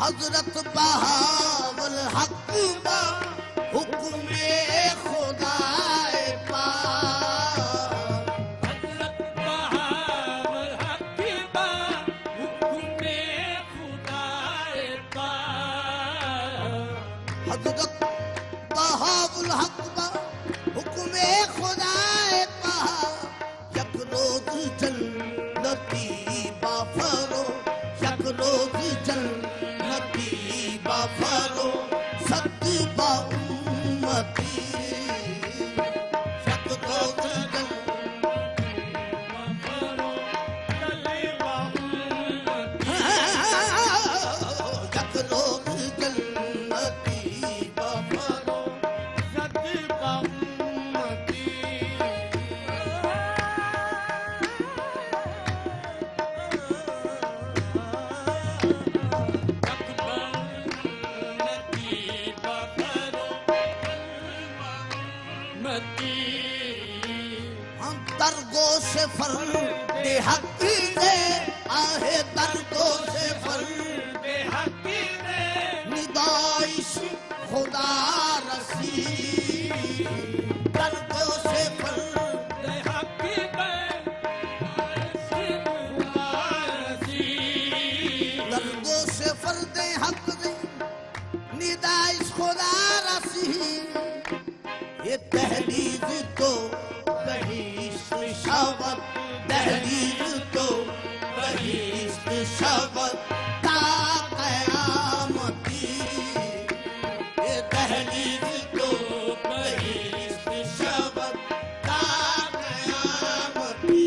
हजरत बहावल हक बा हुक्मे खुदाए पाक हजरत बहावल हक बा हुक्मे खुदाए पाक हजरत बहावल हक बा हुक्मे खुदाए पाक यक रोज जन्नती बाफरो यक रोज जन्नती शबद ता कयामती ये दहलीज तो बहिश्त शबद ता कयामती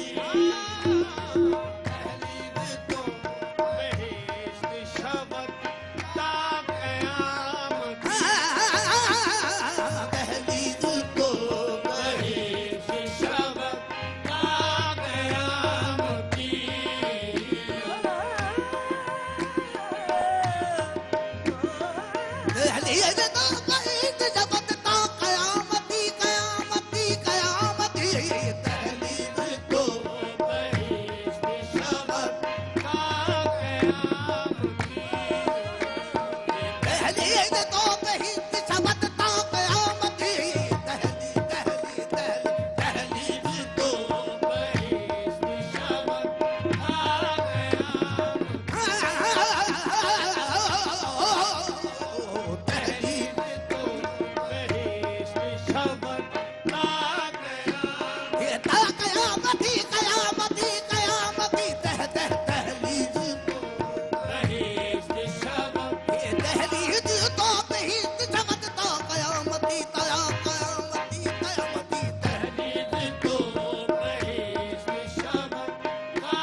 दहलीज तो बहिश्त शबद ता क़यामत दहलीज तो बहिश्त शबद ता क़यामती दहलीज तो बहिश्त शबद ता कयामती कयामती कयामती दहलीज तो बहिश्त शबद ता क़यामती दहलीज तो बहिश्त शबद ता कयामती दहलीज तो बहिश्त शबद ता दहलीज तो बहिश्त शबद ता ये ता कयामती कयामती कयामती दहलीज तो बहिश्त शबद ये दहलीज तो बहिश्त शबद ता कयामती तया कयामती कयामती दहलीज तो बहिश्त शबद ता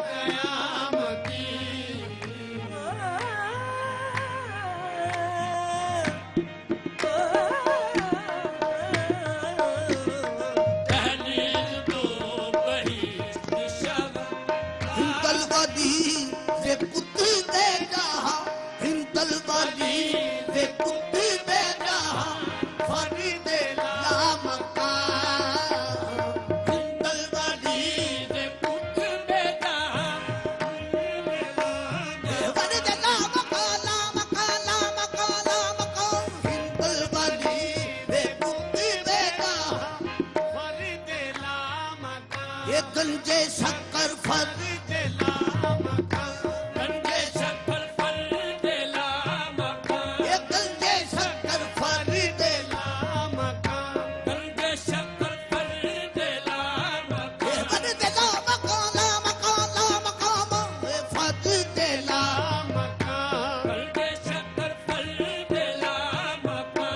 क़यामती दहलीज तो बहिश्त शबद हिंदल वाली से कुत्ते दे जहा हिंदल वाली से कुत्ते दे जहा फरीदे लामका हिंदल वाली से पुत बेटा फरीदे लामका लामका लामका लामका हिंदल वाली से कुत्ते दे जहा फरीदे लामका ये गंजे शक्कर फर फरीदे लामका गंजे शक्कर फरीदे लामका ये गंजे शक्कर फरीदे लामका गंजे शक्कर फरीदे लामका ये फरीदे लामका लामका लामका ये फरीदे लामका गंजे शक्कर फरीदे लामका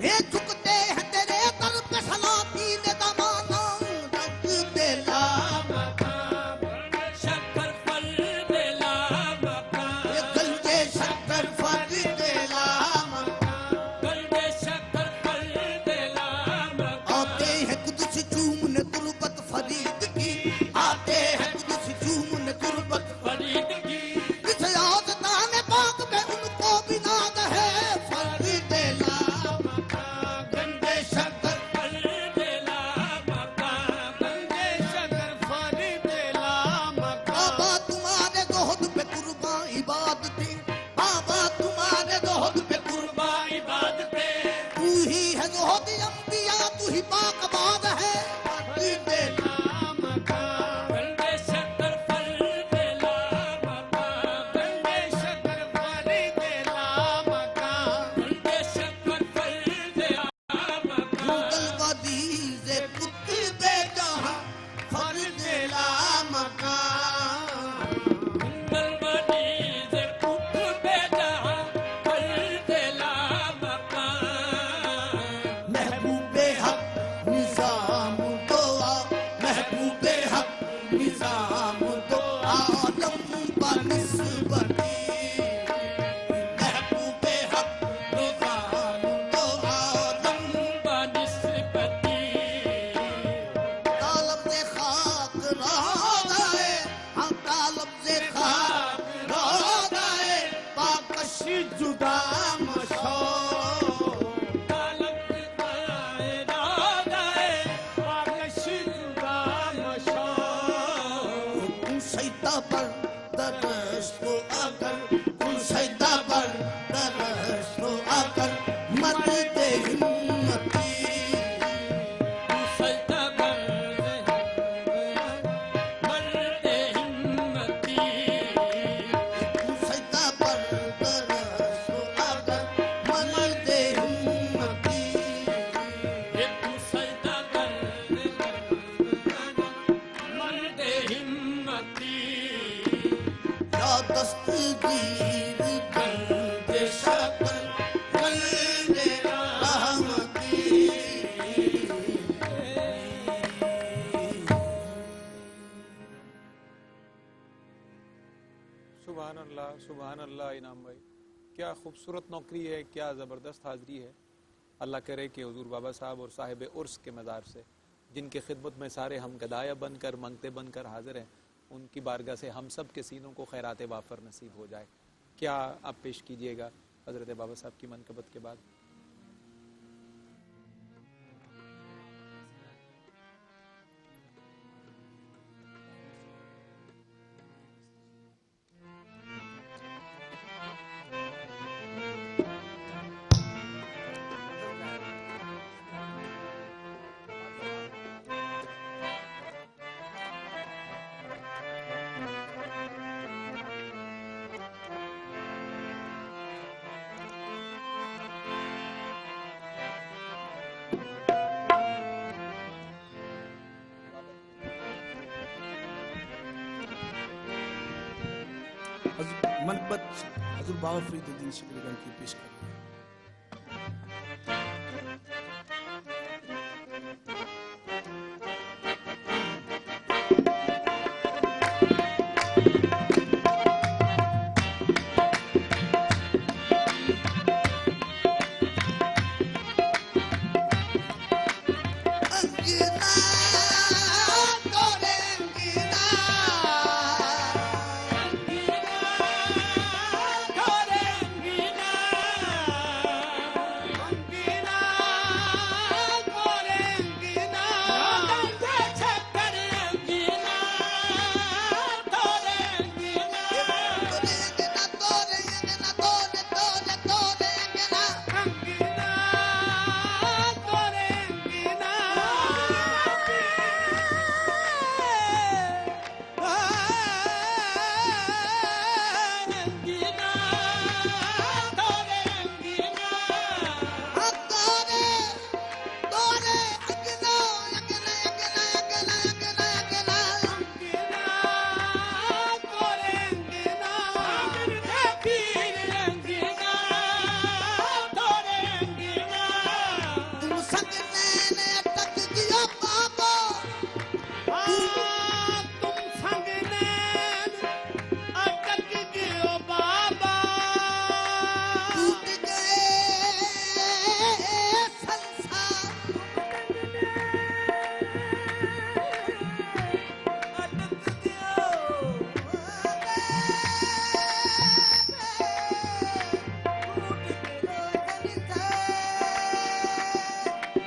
ये झुकते हैं तेरे दर पे सलाती ने दमाना रख दे लामका गंजे शक्कर फरीदे लामका ये गंजे शक्कर फरीदे लामका गंजे शक्कर फरीदे लामका आते हैं कुदस चूमने तुरबत फरीद की आते हैं कुदस चूमने तुरबत फरीद की इस याददान पाक में उनको बिना है फरीदे लामका गंजे शक्कर फरीदे लामका गंजे शक्कर फरीदे लामका बाबा तुम्हारे दोहद पे कुर्बान इबादतें बाबा तुम्हारे दोहद पे कुर्बान बा इबादते तू ही है जोहद अंबिया तू ही पाकबाद है फरीदे लामका गंजे शक्कर फरीदे लामका गंजे शक्कर फरीदे लामका गंजे शक्कर फरीदे लामका हिंदल वादी से कुत्ते बेजहां फरीदे लामका गलबनी से पुत बेटा फरीदे लामका महबूबे हक निजाम दो महबूबे हक निजाम दो आलम बनिस्बती महबूबे हक निजाम दो आलम बनिस्बती तालब से खाक रागाए हम तालब से खाक रागाए पाकश जुदा मशो तालब दाए दाए पागश जुदा मशो तू सैदा पर दरस को आकर तू सैदा पर दरस को आकर मत दे हिम्मती सजदा मरते हिम्मती तू सैदा पर दरस को आकर मत दे हिम्मती ये तू सजदा मरते हिम्मती दस्तगीर बंद शक्ल बंद रहमती। सुभान अल्लाह इनाम भाई, क्या खूबसूरत नौकरी है, क्या ज़बरदस्त हाज़री है। अल्लाह करे कि हुजूर बाबा साहब और साहिब उर्स के मज़ार से जिनकी खिदमत में सारे हम गदाया बनकर मंगते बनकर हाजिर हैं, उनकी बारगाह से हम सब के सीनों को खैरात वाफर नसीब हो जाए। क्या आप पेश कीजिएगा हज़रत बाबा साहब की मनकबत के बाद। मनकबत हजूर बाबा फरीदुद्दीन शिकलीगंज की पेश कर रहे हैं। अंगना तोरे अंगना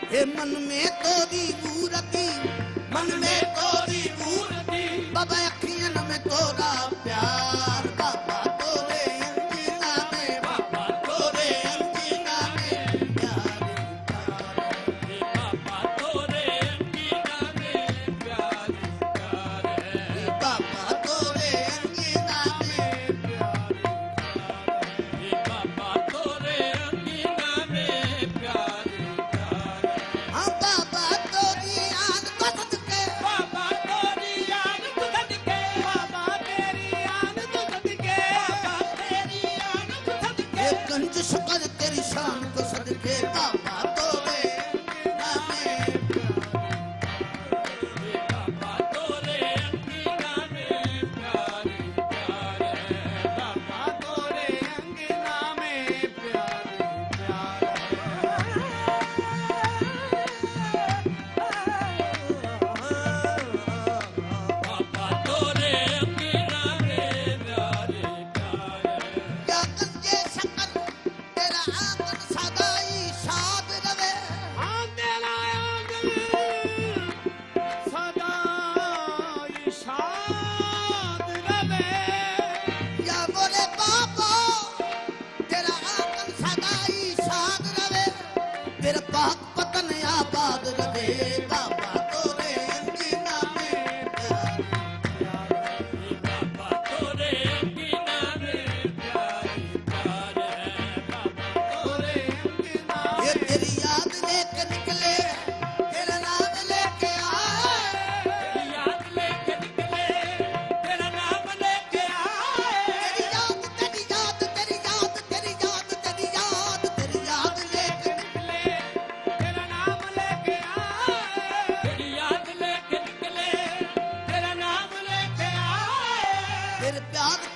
हे मन में तोरी मूरती, मन में तोरी मूरती, बाबा अखियन में तोरा प्यार, बाबा तोरे अंगना में, बाबा तोरे अंगना में प्यार, बाबा तोरे अंगना में प्यार प्यार है, बाबा तोरे अंगना में प्यार, बाबा तोरे अंगना में प्यार प्यार है, हाँ बाबा तोरी आन को सदके, बाबा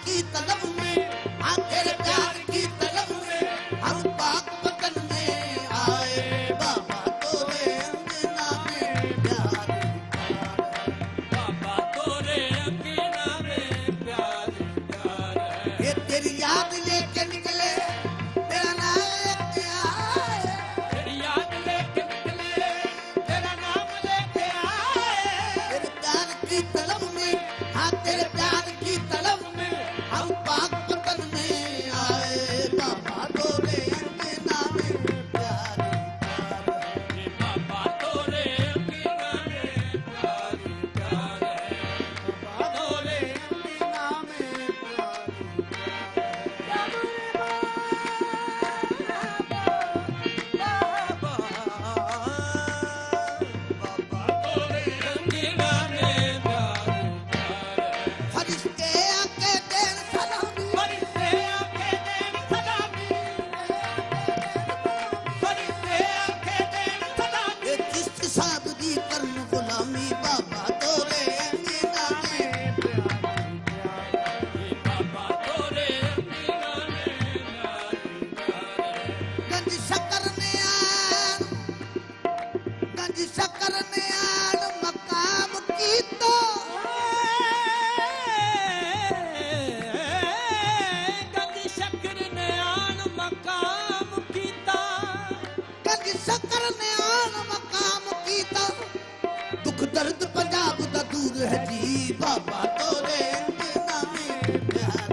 की तलब में, हाँ तेरे प्यार की तलब में हम पाक पतन में आए बाबा तोरे अंगना में प्यार बाबा तोरे अंगना में प्यार प्यार है ये तेरी याद लेके निकले तेरा नाम लेके आए तेरी याद लेके निकले तेरा नाम लेके आए तेरे प्यार की तलब में, हाँ तेरे प्यार की तलब में हम पाक पतन में आए बाबा तोरे अंगना में प्यार बाबा तोरे अंगना में प्यार प्यार है बाबा तोरे अंगना में तोरे अंगना में प्यार प्यार है फरिश्ते आके देन सलामी फरिश्ते आके देन सलामी फरिश्ते आके देन सलामी ये चिश्ती साहब दी करन गुलामी बाबा तोरे अंगना में बाबा तोरे अंगना में प्यार प्यार है गंज शक्कर ने आन गंज शक्कर ने आन मकाम की तो गंज शक्कर ने आन मकाम कीता गंज शक्कर ने आन मकाम की तो दुख दर्द पंजाब दा दूर है जी बाबा तोरे अंगना में प्यार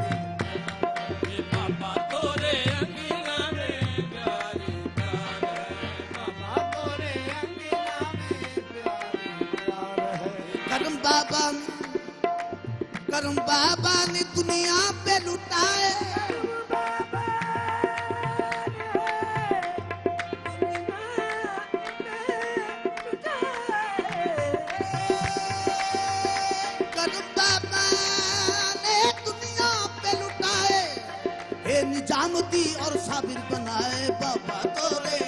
बाबा तोरे अंगना में प्यार प्यार है बाबा तोरे अंगना में प्यार है करम बाबा ने दुनिया पे लुटाए करम बाबा ने दुनिया पे लुटाए हे निजामुद्दी और साबिर बनाए बाबा तोरे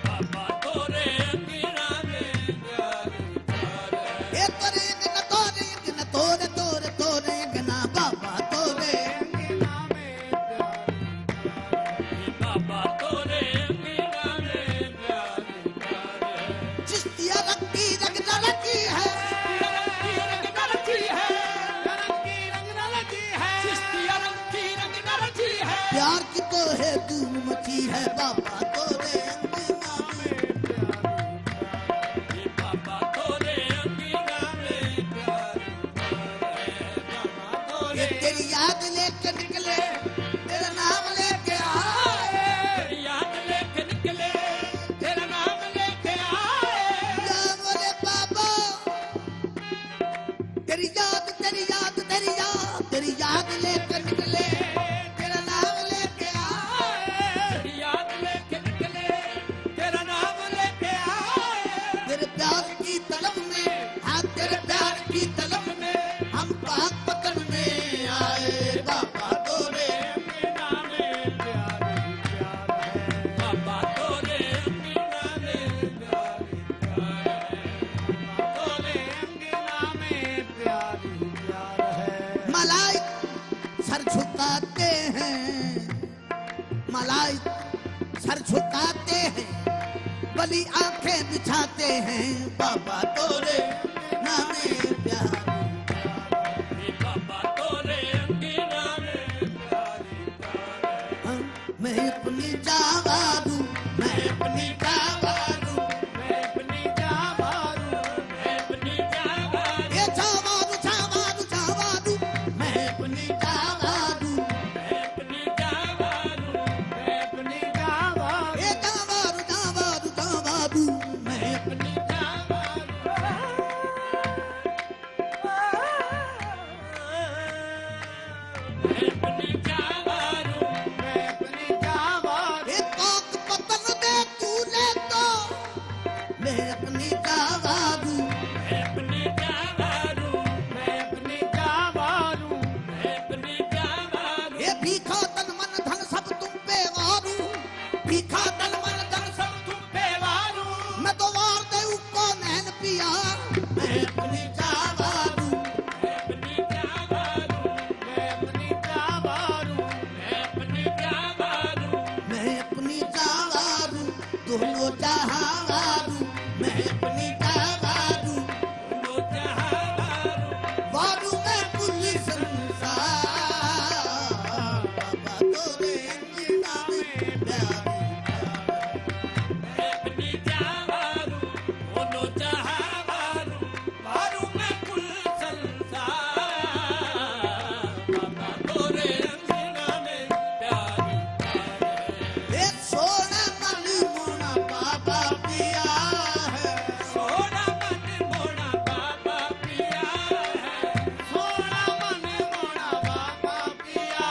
बाबा तोरे अंगना में प्यार प्यार है हे तोरे न तोरे न तोरे तोरे तोरे गना बाबा तोरे बाबा तोरे अंगना में प्यार प्यार है चिश्तिया रखी रख रखी है रंगी रंग नरची है रंगी रंग नरची है चिश्तिया रंगी रंग नरची है प्यार की तो है धूम मची है बाबा तोरे अंगना में बाबा तोरे अंगना में प्यार प्यार है बाबा तोरे ये तेरी याद लेके निकले तेरा नाम लेके आए तेरी याद लेके निकले तेरा नाम लेके आए या बोले बाबा तेरी याद तेरी याद तेरी याद तेरी याद लेके निकले तेरा नाम लेके आए तेरी याद लेके निकले तेरा नाम लेके आए तेरे प्यार की तलब में, हाँ तेरे प्यार की तलब में हम पाक पतन में आए बाबा तोरे अंगना में प्यार प्यार है बाबा तोरे अंगना में प्यार प्यार है बाबा तोरे अंगना में प्यार प्यार है मलाइक सर झुकाते हैं मलाइक सर झुकाते हैं बली आंखें बिछाते हैं बाबा तोरे नामे प्यार बाबा तोरे अंगना में प्यार प्यार है हाँ, मैं अपनी जावारू मैं अपनी जावारू मैं अपनी जावारू मैं अपनी जावारू ये जावारू जावारू जावारू मैं अपनी जावारू मैं अपनी जावारू मैं अपनी जावारू ये जावारू जावारू जावारू मैं अपनी जावारू मैं अपनी जावारू मैं अपनी जावारू ये ताक दोनों जहां वारू मैं अपनी वारू दोनों जहां वारू मैं कुल संसार बाबा तोरे अंगना में प्यारी अपनी जावारू दोनों जहां वारू मैं कुल संसार बाबा तोरे अंगना में प्यारी एक सोना मन मोना बाबा पिया है सोना मन मोना बाबा पिया है सोना मन मोना बाबा पिया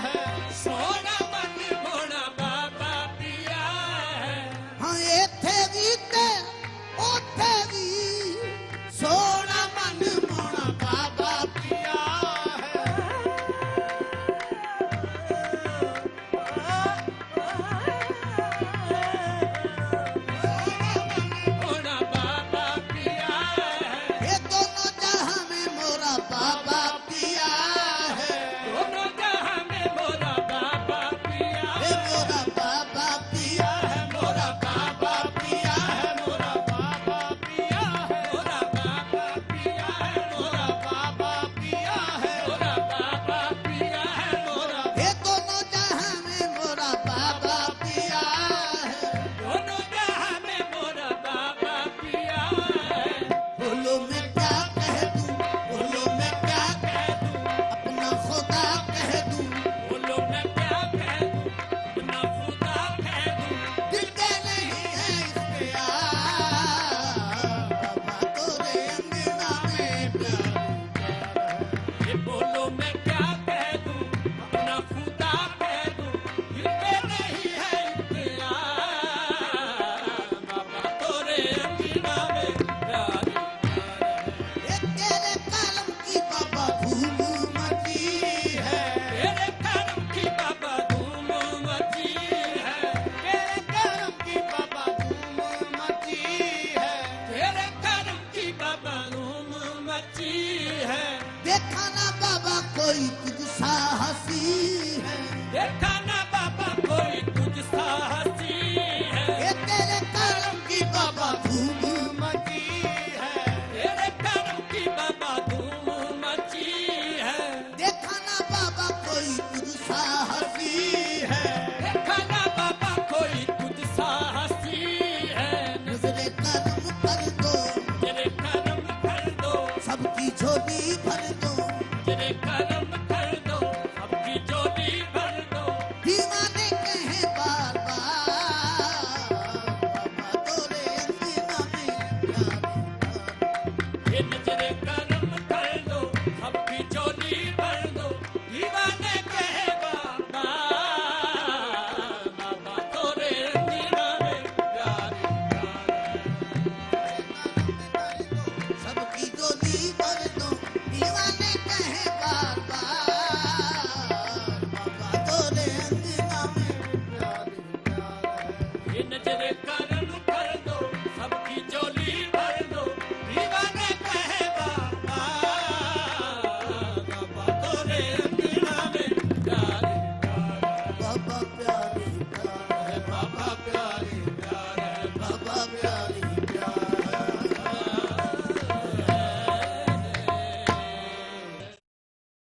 है सोना मन मोना बाबा पिया है हाँ एथे भी ते ओथे भी सोना मन मोना बाबा पिया है मोना बाबा पिया है ये दोनों जहां में मोरा बाबा पिया है दोनों जहां में मोरा बाबा पिया ये मोरा बाबा पिया है मोरा बाबा पिया है मोरा बाबा पिया है मोरा बाबा पिया है मोरा बाबा पिया है मोरा बाबा पिया है मोरा ये दोनों जहां में मोरा बाबा पिया है दोनों जहां में मोरा बाबा पिया है बोलो मैं क्या कह दूं बोलो मैं क्या कह दूं अपना खुदा कह दूं बोलो मैं क्या कह दूं अपना खुदा कह दूं दिल के नहीं है इसके बाबा तोरे अंगना में प्यारी ये बोलो मैं क्या कह दूं अपना खुदा कह दूं दिल पे नहीं है इख्तियार बाबा तोरे अंगना में प्यारी ये तेरे कलम की बाबा धूम मची है तेरे कर्म की बाबा धूम मची है तेरे कर्म की बाबा धूम मची है तेरे कर्म की बाबा धूम मची है देखा ना बाबा कोई